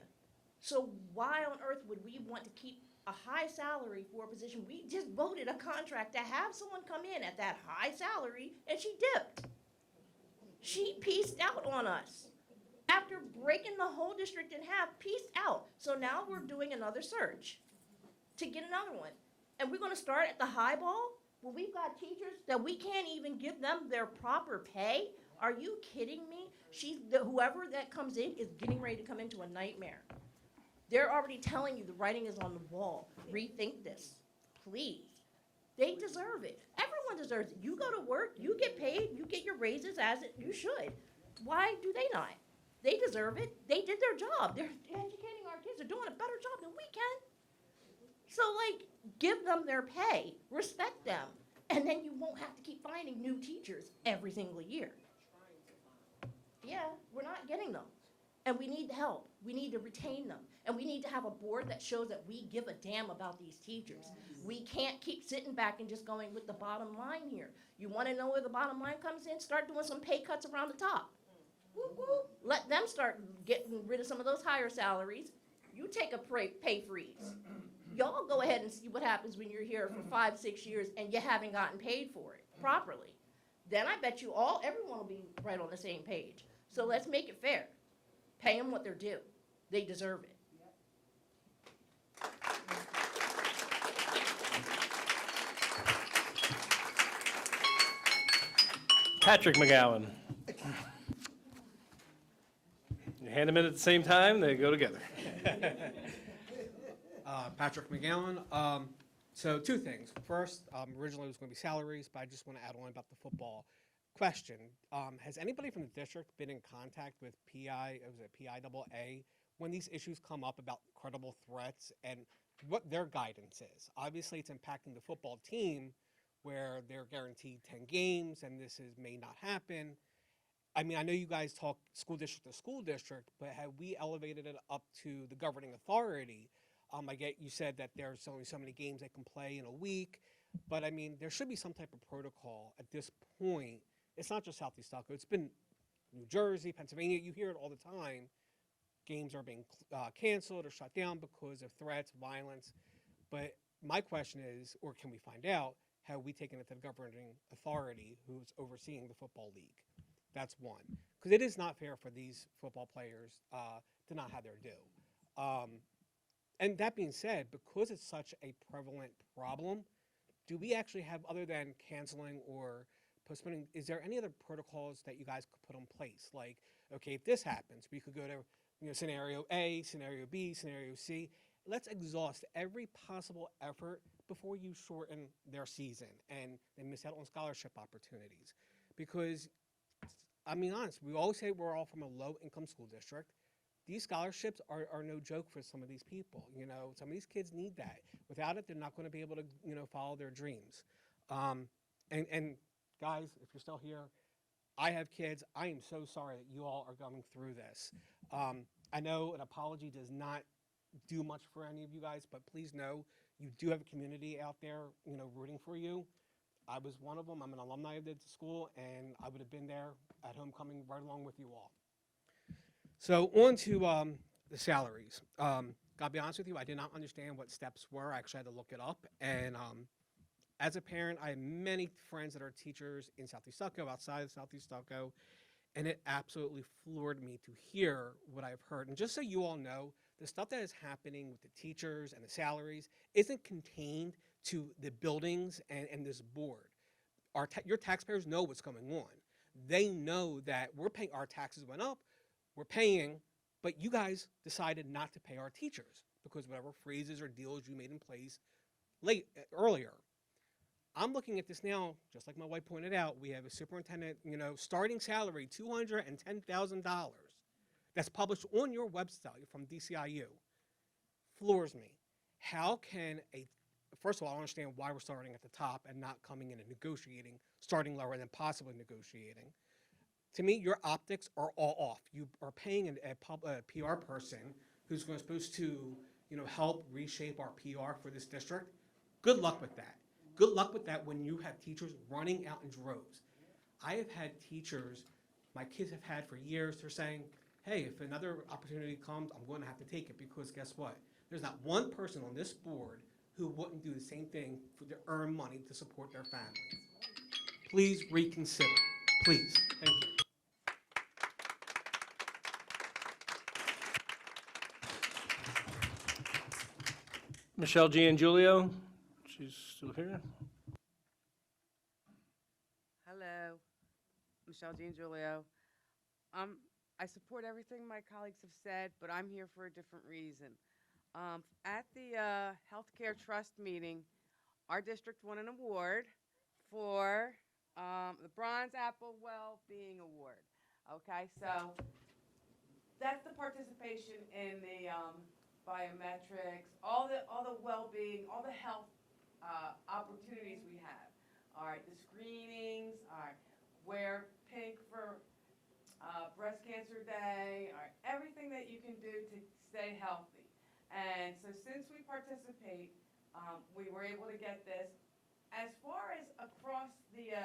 So why on earth would we want to keep a high salary for a position? We just voted a contract to have someone come in at that high salary, and she dipped. She pieced out on us. After breaking the whole district in half, pieced out. So now we're doing another search to get another one. And we're gonna start at the high ball when we've got teachers that we can't even give them their proper pay? Are you kidding me? Whoever that comes in is getting ready to come into a nightmare. They're already telling you the writing is on the wall. Rethink this, please. They deserve it. Everyone deserves it. You go to work, you get paid, you get your raises as you should. Why do they not? They deserve it. They did their job. They're educating our kids. They're doing a better job than we can. So like, give them their pay, respect them, and then you won't have to keep finding new teachers every single year. Yeah, we're not getting them. And we need help. We need to retain them. And we need to have a board that shows that we give a damn about these teachers. We can't keep sitting back and just going with the bottom line here. You want to know where the bottom line comes in? Start doing some pay cuts around the top. Woo woo. Let them start getting rid of some of those higher salaries. You take a pay freeze. Y'all go ahead and see what happens when you're here for 5, 6 years and you haven't gotten paid for it properly. Then I bet you everyone will be right on the same page. So let's make it fair. Pay them what they're due. They deserve it. Patrick McGowan. You hand them in at the same time, they go together. Patrick McGowan. So two things. First, originally it was going to be salaries, but I just want to add on about the football question. Has anybody from the district been in contact with PIAA when these issues come up about credible threats and what their guidance is? Obviously, it's impacting the football team where they're guaranteed 10 games and may not happen. I mean, I know you guys talk school district to school district, but have we elevated it up to the governing authority? I get you said that there's only so many games they can play in a week, but I mean, there should be some type of protocol at this point. It's not just Southeast Delco. It's been New Jersey, Pennsylvania. You hear it all the time. Games are being canceled or shut down because of threats, violence. But my question is, or can we find out, have we taken it to the governing authority who's overseeing the football league? That's one. Because it is not fair for these football players to not have their due. And that being said, because it's such a prevalent problem, do we actually have, other than canceling or postponing, is there any other protocols that you guys could put in place? Like, okay, if this happens, we could go to scenario A, scenario B, scenario C. Let's exhaust every possible effort before you shorten their season and they miss out on scholarship opportunities. Because, I mean, honest, we always say we're all from a low-income school district. These scholarships are no joke for some of these people. Some of these kids need that. Without it, they're not going to be able to, follow their dreams. And guys, if you're still here, I have kids. I am so sorry that you all are going through this. I know an apology does not do much for any of you guys, but please know you do have a community out there, rooting for you. I was one of them. I'm an alumni of the school, and I would have been there at homecoming right along with you all. So on to the salaries. Gotta be honest with you, I did not understand what steps were. I actually had to look it up. And as a parent, I have many friends that are teachers in Southeast Delco, outside of Southeast Delco, and it absolutely floored me to hear what I've heard. And just so you all know, the stuff that is happening with the teachers and the salaries isn't contained to the buildings and this board. Your taxpayers know what's going on. They know that we're paying, our taxes went up, we're paying, but you guys decided not to pay our teachers because whatever freezes or deals you made in place earlier. I'm looking at this now, just like my wife pointed out, we have a superintendent, starting salary, $210,000. That's published on your website from DCIU. Floors me. How can first of all, I don't understand why we're starting at the top and not coming in and negotiating, starting lower and then possibly negotiating. To me, your optics are all off. You are paying a PR person who's supposed to, help reshape our PR for this district. Good luck with that. Good luck with that when you have teachers running out in droves. I have had teachers, my kids have had for years, they're saying, hey, if another opportunity comes, I'm going to have to take it because guess what? There's not one person on this board who wouldn't do the same thing to earn money to support their family. Please reconsider. Please. Thank you. Michelle Giangulio, she's still here. Hello, Michelle Giangulio. I support everything my colleagues have said, but I'm here for a different reason. At the Healthcare Trust meeting, our district won an award for the Bronze Apple Well-Being Award. Okay, so that's the participation in the biometrics, all the well-being, all the health opportunities we have. All right, the screenings, all right, wear pink for Breast Cancer Day, all right, everything that you can do to stay healthy. And so since we participate, we were able to get this. As far as across the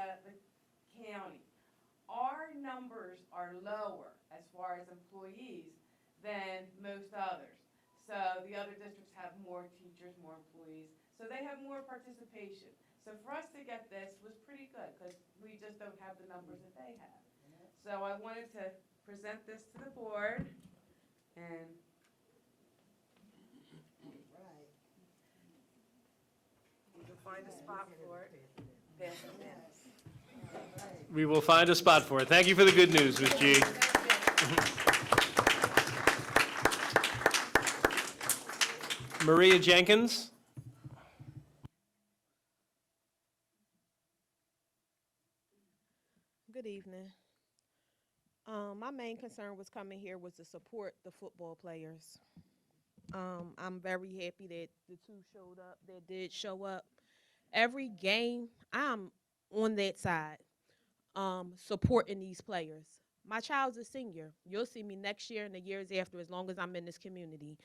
county, our numbers are lower as far as employees than most others. So the other districts have more teachers, more employees, so they have more participation. So for us to get this was pretty good because we just don't have the numbers that they have. So I wanted to present this to the board and you can find a spot for it. Pass it down. We will find a spot for it. Thank you for the good news, Ms. G. Maria Jenkins. Good evening. My main concern was coming here was to support the football players. I'm very happy that the two showed up, that did show up. Every game, I'm on that side, supporting these players. My child's a senior. You'll see me next year and the years after as long as I'm in this community.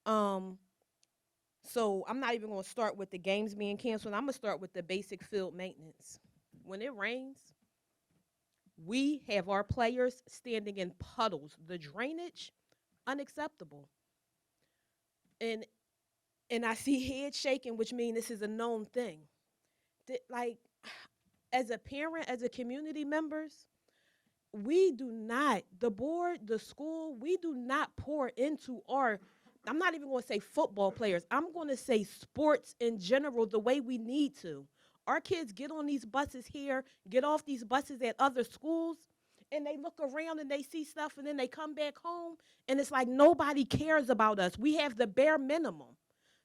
So I'm not even going to start with the games being canceled. I'm going to start with the basic field maintenance. When it rains, we have our players standing in puddles. The drainage, unacceptable. And I see heads shaking, which means this is a known thing. Like, as a parent, as a community members, we do not, the board, the school, we do not pour into our, I'm not even going to say football players, I'm going to say sports in general the way we need to. Our kids get on these buses here, get off these buses at other schools, and they look around and they see stuff, and then they come back home, and it's like nobody cares about us. We have the bare minimum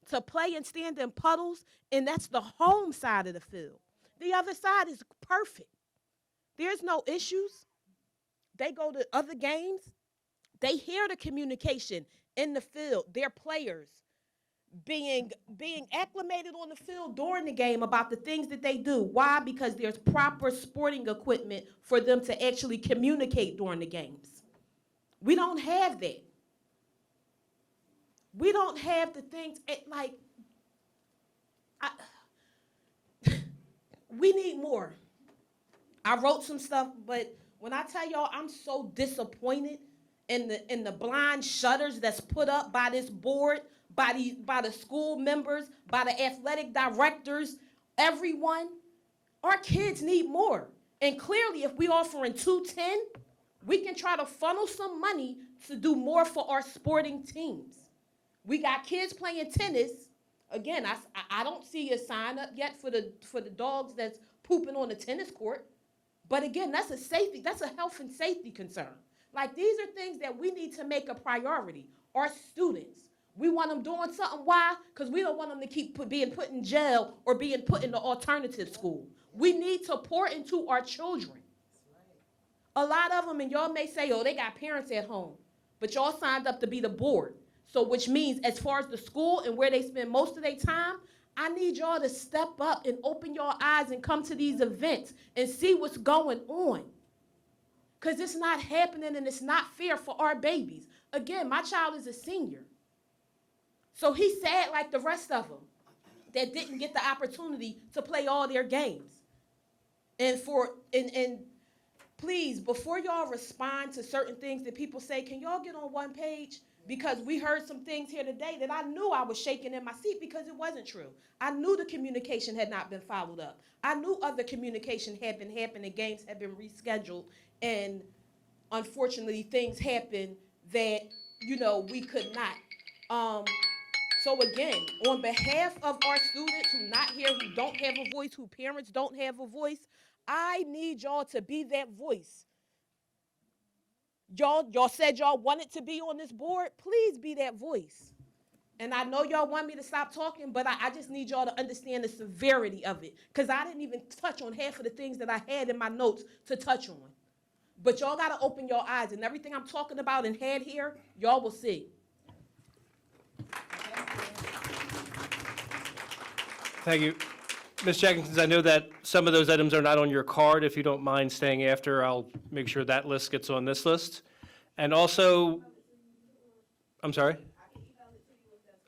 to play and stand in puddles, and that's the home side of the field. The other side is perfect. There's no issues. They go to other games. They hear the communication in the field, their players being acclimated on the field during the game about the things that they do. Why? Because there's proper sporting equipment for them to actually communicate during the games. We don't have that. We don't have the things, we need more. I wrote some stuff, but when I tell y'all I'm so disappointed in the blind shutters that's put up by this board, by the school members, by the athletic directors, everyone, our kids need more. And clearly, if we offering 210, we can try to funnel some money to do more for our sporting teams. We got kids playing tennis. Again, I don't see a sign up yet for the dogs that's pooping on the tennis court. But again, that's a health and safety concern. Like, these are things that we need to make a priority. Our students, we want them doing something. Why? Because we don't want them to keep being put in jail or being put in the alternative school. We need to pour into our children. A lot of them, and y'all may say, oh, they got parents at home. But y'all signed up to be the board. So which means as far as the school and where they spend most of their time, I need y'all to step up and open your eyes and come to these events and see what's going on. Because it's not happening and it's not fair for our babies. Again, my child is a senior. So he's sad like the rest of them that didn't get the opportunity to play all their games. And please, before y'all respond to certain things that people say, can y'all get on one page? Because we heard some things here today that I knew I was shaking in my seat because it wasn't true. I knew the communication had not been followed up. I knew other communication had been happening, games had been rescheduled, and unfortunately things happened that, we could not. So again, on behalf of our students who not here, who don't have a voice, who parents don't have a voice, I need y'all to be that voice. Y'all said y'all wanted to be on this board. Please be that voice. And I know y'all want me to stop talking, but I just need y'all to understand the severity of it. Because I didn't even touch on half of the things that I had in my notes to touch on. But y'all got to open your eyes. And everything I'm talking about and had here, y'all will see. Thank you. Ms. Jenkins, I know that some of those items are not on your card. If you don't mind staying after, I'll make sure that list gets on this list. And also, I'm sorry?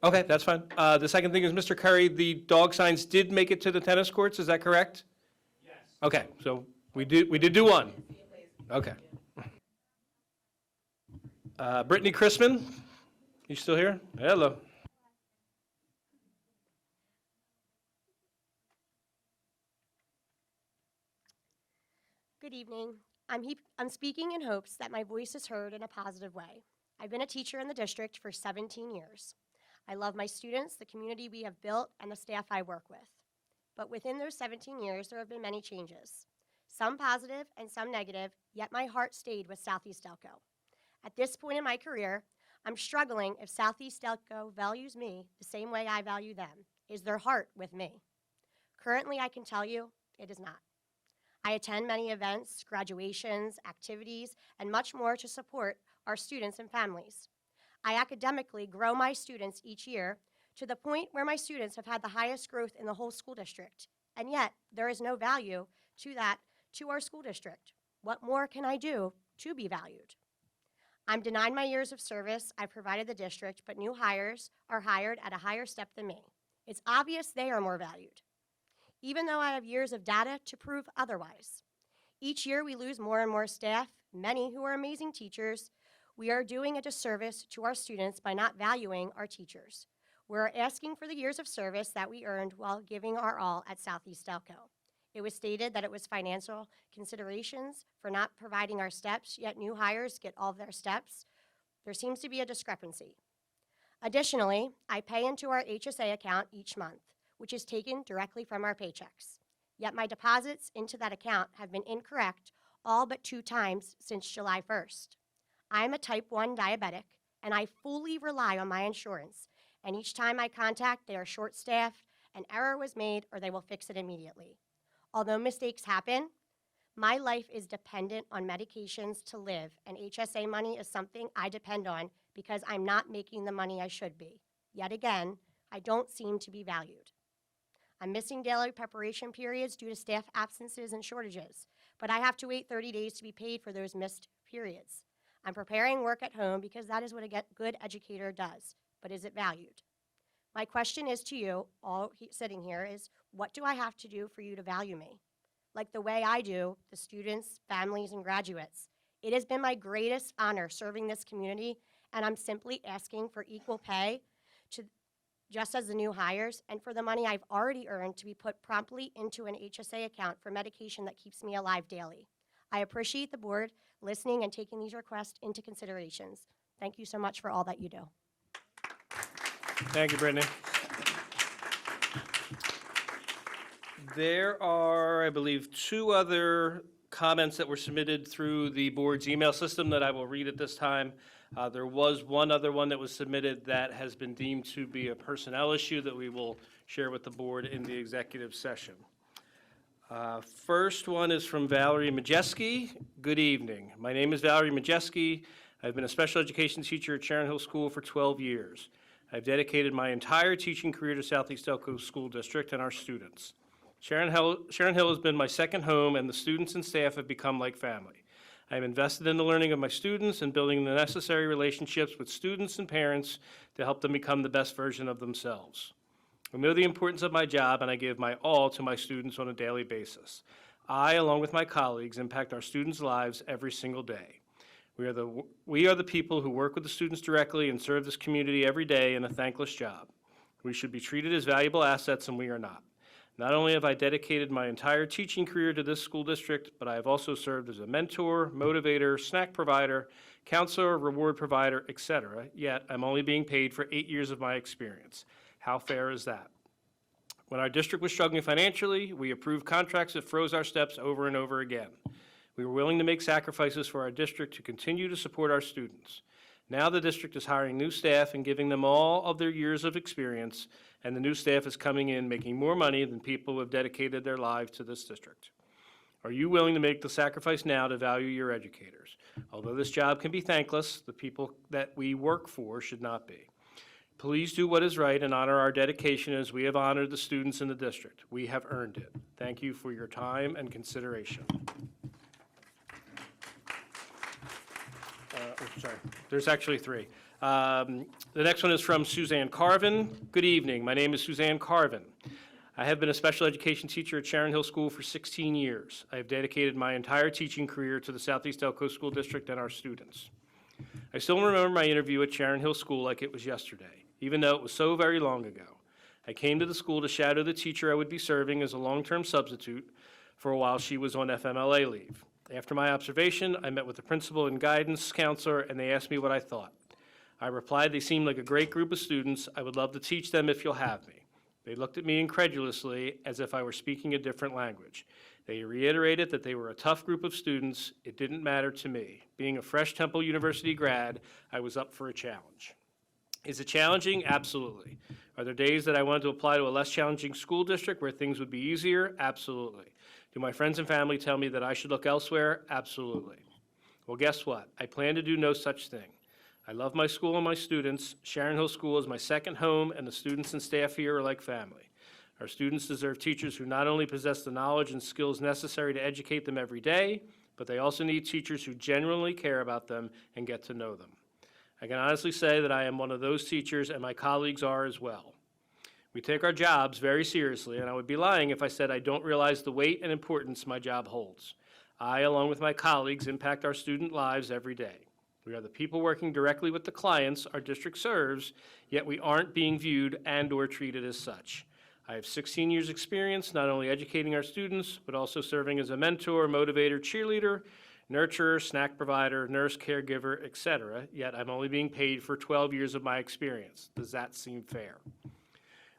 Okay, that's fine. The second thing is, Mr. Curry, the dog signs did make it to the tennis courts, is that correct? Yes. Okay, so we did do one. Okay. Brittany Chrisman, you still here? Hello. Good evening. I'm speaking in hopes that my voice is heard in a positive way. I've been a teacher in the district for 17 years. I love my students, the community we have built, and the staff I work with. But within those 17 years, there have been many changes. Some positive and some negative, yet my heart stayed with Southeast Delco. At this point in my career, I'm struggling if Southeast Delco values me the same way I value them. Is their heart with me? Currently, I can tell you, it is not. I attend many events, graduations, activities, and much more to support our students and families. I academically grow my students each year to the point where my students have had the highest growth in the whole school district, and yet there is no value to that to our school district. What more can I do to be valued? I'm denied my years of service I've provided the district, but new hires are hired at a higher step than me. It's obvious they are more valued, even though I have years of data to prove otherwise. Each year we lose more and more staff, many who are amazing teachers. We are doing a disservice to our students by not valuing our teachers. We're asking for the years of service that we earned while giving our all at Southeast Delco. It was stated that it was financial considerations for not providing our steps, yet new hires get all of their steps. There seems to be a discrepancy. Additionally, I pay into our HSA account each month, which is taken directly from our paychecks. Yet my deposits into that account have been incorrect all but 2 times since July 1st. I am a type 1 diabetic, and I fully rely on my insurance. And each time I contact, they are short-staffed, an error was made, or they will fix it immediately. Although mistakes happen, my life is dependent on medications to live, and HSA money is something I depend on because I'm not making the money I should be. Yet again, I don't seem to be valued. I'm missing daily preparation periods due to staff absences and shortages, but I have to wait 30 days to be paid for those missed periods. I'm preparing work at home because that is what a good educator does, but is it valued? My question is to you, all sitting here, is what do I have to do for you to value me? Like the way I do the students, families, and graduates. It has been my greatest honor serving this community, and I'm simply asking for equal pay just as the new hires, and for the money I've already earned to be put promptly into an HSA account for medication that keeps me alive daily. I appreciate the board listening and taking these requests into considerations. Thank you so much for all that you do. Thank you, Brittany. There are, I believe, 2 other comments that were submitted through the board's email system that I will read at this time. There was one other one that was submitted that has been deemed to be a personnel issue that we will share with the board in the executive session. First one is from Valerie Majeski. Good evening. My name is Valerie Majeski. I've been a special education teacher at Sharon Hill School for 12 years. I've dedicated my entire teaching career to Southeast Delco School District and our students. Sharon Hill has been my second home, and the students and staff have become like family. I am invested in the learning of my students and building the necessary relationships with students and parents to help them become the best version of themselves. I know the importance of my job, and I give my all to my students on a daily basis. I, along with my colleagues, impact our students' lives every single day. We are the people who work with the students directly and serve this community every day in a thankless job. We should be treated as valuable assets, and we are not. Not only have I dedicated my entire teaching career to this school district, but I have also served as a mentor, motivator, snack provider, counselor, reward provider, etc. Yet I'm only being paid for 8 years of my experience. How fair is that? When our district was struggling financially, we approved contracts that froze our steps over and over again. We were willing to make sacrifices for our district to continue to support our students. Now the district is hiring new staff and giving them all of their years of experience, and the new staff is coming in making more money than people who have dedicated their lives to this district. Are you willing to make the sacrifice now to value your educators? Although this job can be thankless, the people that we work for should not be. Please do what is right and honor our dedication as we have honored the students in the district. We have earned it. Thank you for your time and consideration. Sorry, there's actually three. The next one is from Suzanne Carvin. Good evening. My name is Suzanne Carvin. I have been a special education teacher at Sharon Hill School for 16 years. I have dedicated my entire teaching career to the Southeast Delco School District and our students. I still remember my interview at Sharon Hill School like it was yesterday, even though it was so very long ago. I came to the school to shadow the teacher I would be serving as a long-term substitute for a while she was on FMLA leave. After my observation, I met with the principal and guidance counselor, and they asked me what I thought. I replied they seemed like a great group of students. I would love to teach them if you'll have me. They looked at me incredulously as if I were speaking a different language. They reiterated that they were a tough group of students. It didn't matter to me. Being a fresh Temple University grad, I was up for a challenge. Is it challenging? Absolutely. Are there days that I wanted to apply to a less challenging school district where things would be easier? Absolutely. Do my friends and family tell me that I should look elsewhere? Absolutely. Well, guess what? I plan to do no such thing. I love my school and my students. Sharon Hill School is my second home, and the students and staff here are like family. Our students deserve teachers who not only possess the knowledge and skills necessary to educate them every day, but they also need teachers who genuinely care about them and get to know them. I can honestly say that I am one of those teachers, and my colleagues are as well. We take our jobs very seriously, and I would be lying if I said I don't realize the weight and importance my job holds. I, along with my colleagues, impact our student lives every day. We are the people working directly with the clients our district serves, yet we aren't being viewed and/or treated as such. I have 16 years' experience not only educating our students, but also serving as a mentor, motivator, cheerleader, nurturer, snack provider, nurse, caregiver, etc., yet I'm only being paid for 12 years of my experience. Does that seem fair?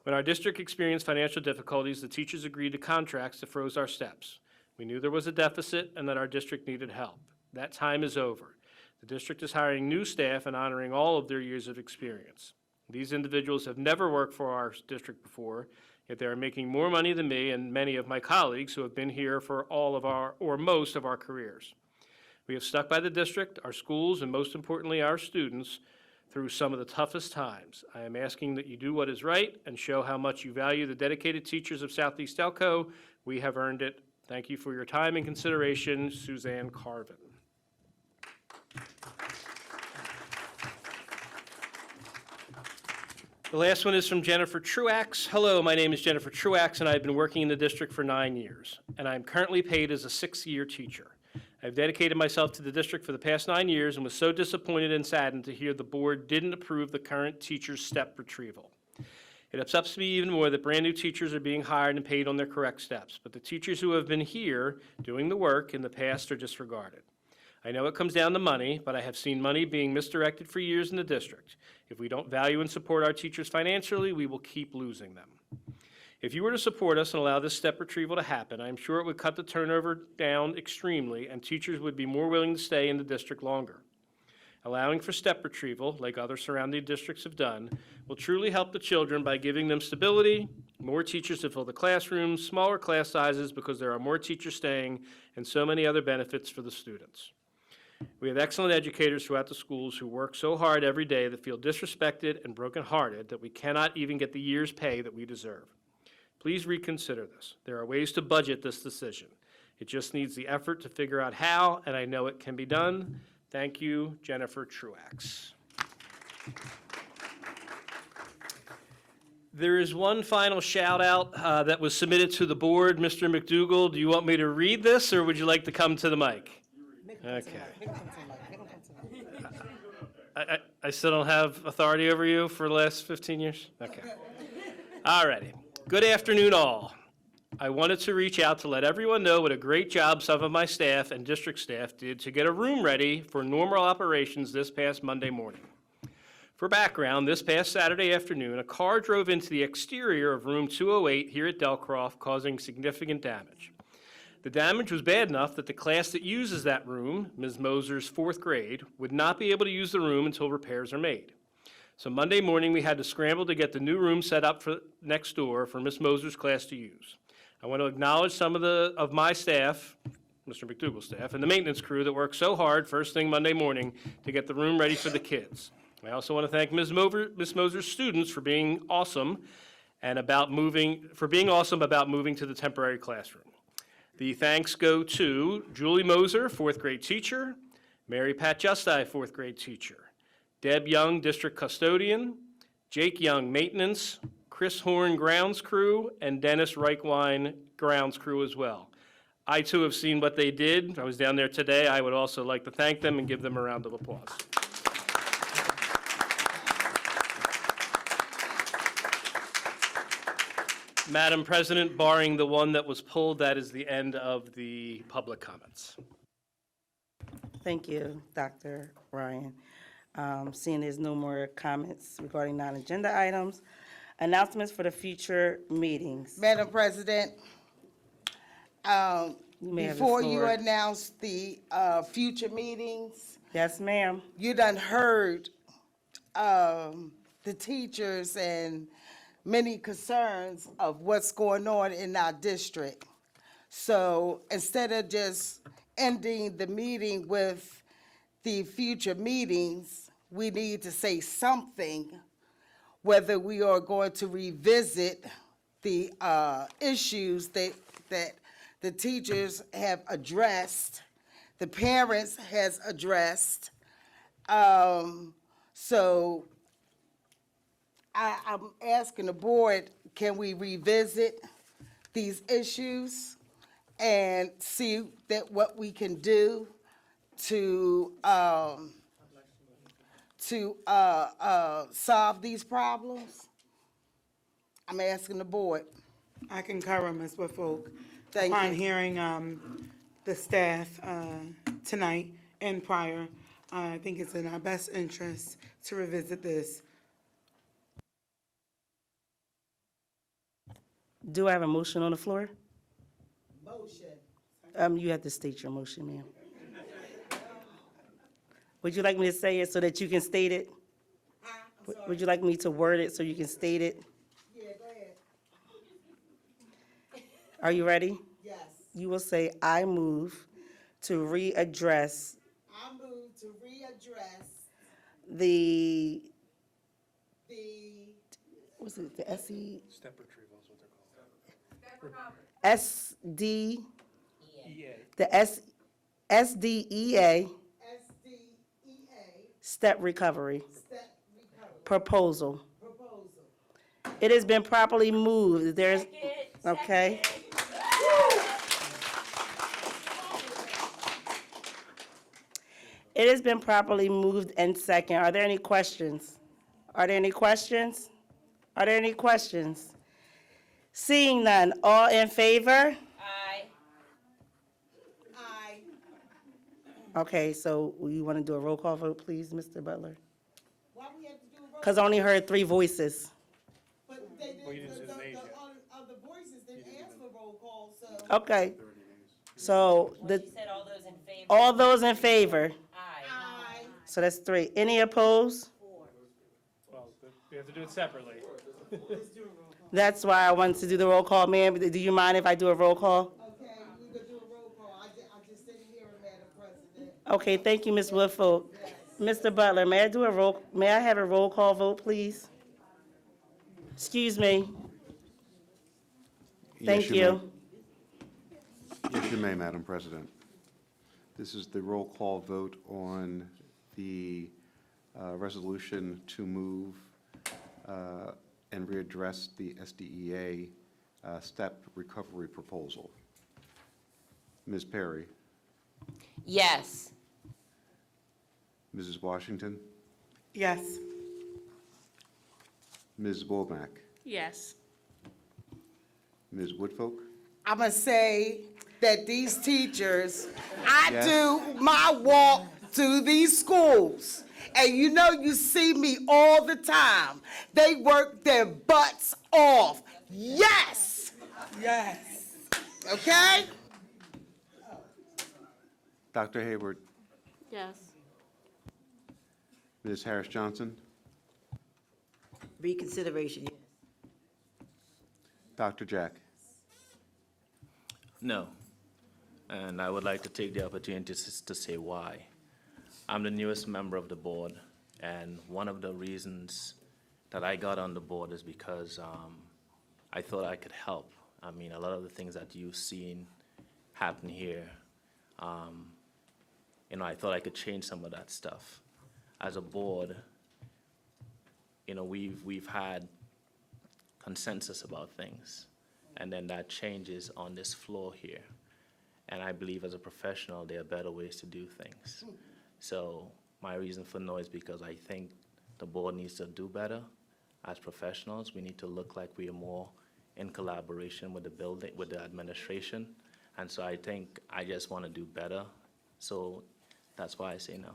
When our district experienced financial difficulties, the teachers agreed to contracts that froze our steps. We knew there was a deficit and that our district needed help. That time is over. The district is hiring new staff and honoring all of their years of experience. These individuals have never worked for our district before, yet they are making more money than me and many of my colleagues who have been here for all of our, or most of our careers. We have stuck by the district, our schools, and most importantly, our students through some of the toughest times. I am asking that you do what is right and show how much you value the dedicated teachers of Southeast Delco. We have earned it. Thank you for your time and consideration, Suzanne Carvin. The last one is from Jennifer Truax. Hello, my name is Jennifer Truax, and I've been working in the district for 9 years, and I'm currently paid as a 6th-year teacher. I've dedicated myself to the district for the past 9 years and was so disappointed and saddened to hear the board didn't approve the current teacher's step retrieval. It upsets me even more that brand-new teachers are being hired and paid on their correct steps, but the teachers who have been here doing the work in the past are disregarded. I know it comes down to money, but I have seen money being misdirected for years in the district. If we don't value and support our teachers financially, we will keep losing them. If you were to support us and allow this step retrieval to happen, I'm sure it would cut the turnover down extremely, and teachers would be more willing to stay in the district longer. Allowing for step retrieval, like other surrounding districts have done, will truly help the children by giving them stability, more teachers to fill the classrooms, smaller class sizes because there are more teachers staying, and so many other benefits for the students. We have excellent educators throughout the schools who work so hard every day that feel disrespected and brokenhearted that we cannot even get the year's pay that we deserve. Please reconsider this. There are ways to budget this decision. It just needs the effort to figure out how, and I know it can be done. Thank you, Jennifer Truax. There is one final shout out that was submitted to the board. Mr. McDougall, do you want me to read this or would you like to come to the mic? Okay. I still don't have authority over you for the last 15 years? Okay. All righty. Good afternoon, all. I wanted to reach out to let everyone know what a great job some of my staff and district staff did to get a room ready for normal operations this past Monday morning. For background, this past Saturday afternoon, a car drove into the exterior of room 208 here at Delcroft, causing significant damage. The damage was bad enough that the class that uses that room, Ms. Moser's 4th grade, would not be able to use the room until repairs are made. So Monday morning, we had to scramble to get the new room set up for next door for Ms. Moser's class to use. I want to acknowledge some of my staff, Mr. McDougall's staff, and the maintenance crew that worked so hard first thing Monday morning to get the room ready for the kids. I also want to thank Ms. Moser's students for being awesome about moving to the temporary classroom. The thanks go to Julie Moser, fourth grade teacher, Mary Pat Justi, fourth grade teacher, Deb Young, district custodian, Jake Young, maintenance, Chris Horn, grounds crew, and Dennis Reichwein, grounds crew as well. I too have seen what they did. I was down there today. I would also like to thank them and give them a round of applause. Madam President, barring the one that was pulled, that is the end of the public comments. Thank you, Dr. Ryan. Seeing there's no more comments regarding non-agenda items, announcements for the future meetings. Madam President, may have the before you floor. announce the future meetings, Yes, ma'am. you done heard the teachers and many concerns of what's going on in our district. So instead of just ending the meeting with the future meetings, we need to say something, whether we are going to revisit the issues that the teachers have addressed, the parents has addressed. So I'm asking the board, can we revisit these issues and see that what we can do to solve these problems? I'm asking the board. I concur, Ms. Woodfolk. Thank Upon you. hearing the staff tonight and prior, I think it's in our best interest to revisit this. Do I have a motion on the floor? Motion. You have to state your motion, ma'am. Would you like me to say it so that you can state it? Would you like me to word it so you can state it? Yeah, go ahead. Are you ready? Yes. You will say, I move to readdress I move to readdress the, the what's it, the SE? Step retrieval is what they're called. SD, the SDEA SDEA step recovery step recovery proposal. proposal. It has been properly moved. There's, okay. It has been properly moved and second. Are there any questions? Are there any questions? Are there any questions? Seeing none, all in favor? Aye. Aye. Okay, so you want to do a roll call vote, please, Mr. Butler? Why we have to do a roll? Because I only heard 3 voices. But they Well, you didn't, didn't say the names yet. the voices didn't ask for roll call, so. Okay. So She the, said all those in favor. all those in favor? Aye. Aye. So that's 3. Any opposed? Well, we have to do it separately. That's why I wanted to do the roll call, ma'am. Do you mind if I do a roll call? Okay, we could do a roll call. I just didn't hear it, Madam President. Okay, thank you, Ms. Woodfolk. Mr. Butler, may I have a roll call vote, please? Excuse me. Thank Yes, you. Yes, you may, Madam President. This is the roll call vote on the resolution to move and readdress the SDEA step recovery proposal. Ms. Perry, Yes. Mrs. Washington, Yes. Ms. Womack, Yes. Ms. Woodfolk, I'm gonna say that these teachers, I Yes. do my walk to these schools. And you know, you see me all the time. They work their butts off. Yes, Yes. okay? Dr. Hayward, Yes. Ms. Harris Johnson, Reconsideration, yes. Dr. Jack. No. And I would like to take the opportunity to say why. I'm the newest member of the board, And one of the reasons that I got on the board is because I thought I could help. I mean, a lot of the things that you've seen happen here, you know, I thought I could change some of that stuff. As a board, you know, we've had consensus about things, and then that changes on this floor here. And I believe as a professional, there are better ways to do things. So my reason for no is because I think the board needs to do better. As professionals, we need to look like we are more in collaboration with the building, with the administration. And so I think I just want to do better. So that's why I say no.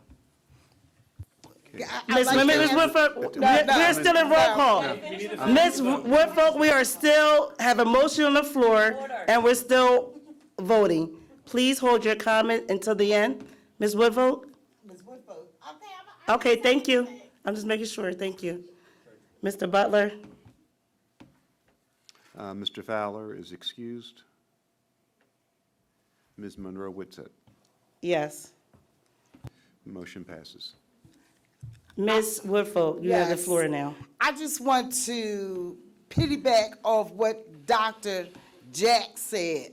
Ms. Woodfolk, we're still in roll call. Ms. Woodfolk, we are still, have a motion on the floor, and we're still voting. Please hold your comment until the end. Ms. Woodfolk? Okay, thank you. I'm just making sure, thank you. Mr. Butler? Mr. Fowler is excused. Ms. Monroe Whitsett. Yes. Motion passes. Ms. Woodfolk, you have the Yes. floor now. I just want to piggyback off what Dr. Jack said.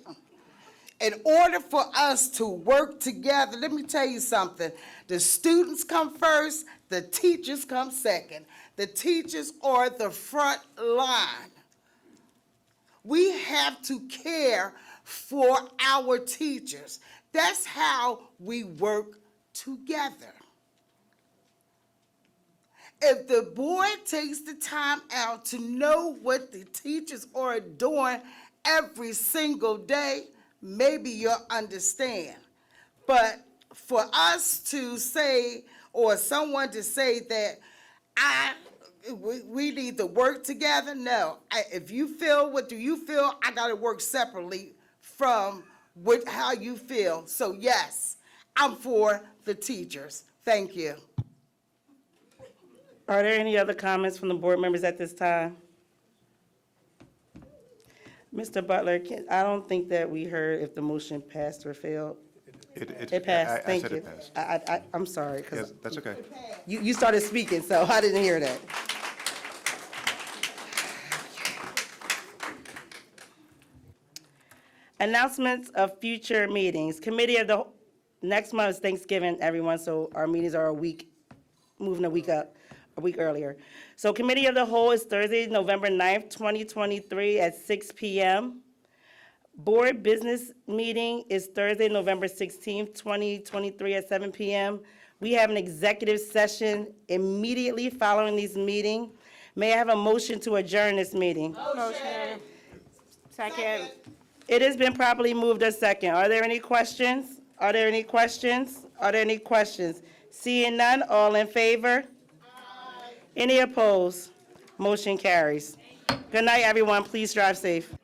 In order for us to work together, let me tell you something. The students come first, the teachers come second. The teachers are the front line. We have to care for our teachers. That's how we work together. If the board takes the time out to know what the teachers are doing every single day, maybe you'll understand. But for us to say, or someone to say that we need to work together, no. If you feel, what do you feel? I gotta work separately from how you feel. So yes, I'm for the teachers. Thank you. Are there any other comments from the board members at this time? Mr. Butler, I don't think that we heard if the motion passed or failed. It passed, thank I said you. it passed. I'm sorry, Yes, because that's okay. you started speaking, so I didn't hear that. Announcements of future meetings. Committee of the, next month is Thanksgiving, everyone, so our meetings are moving a week earlier. So Committee of the Whole is Thursday, November 9th, 2023 at 6 p.m. Board Business Meeting is Thursday, November 16th, 2023 at 7 p.m. We have an executive session immediately following this meeting. May I have a motion to adjourn this meeting? Motion. Second. It has been properly moved a second. Are there any questions? Are there any questions? Are there any questions? Seeing none, all in favor? Any opposed? Motion carries. Good night, everyone. Please drive safe.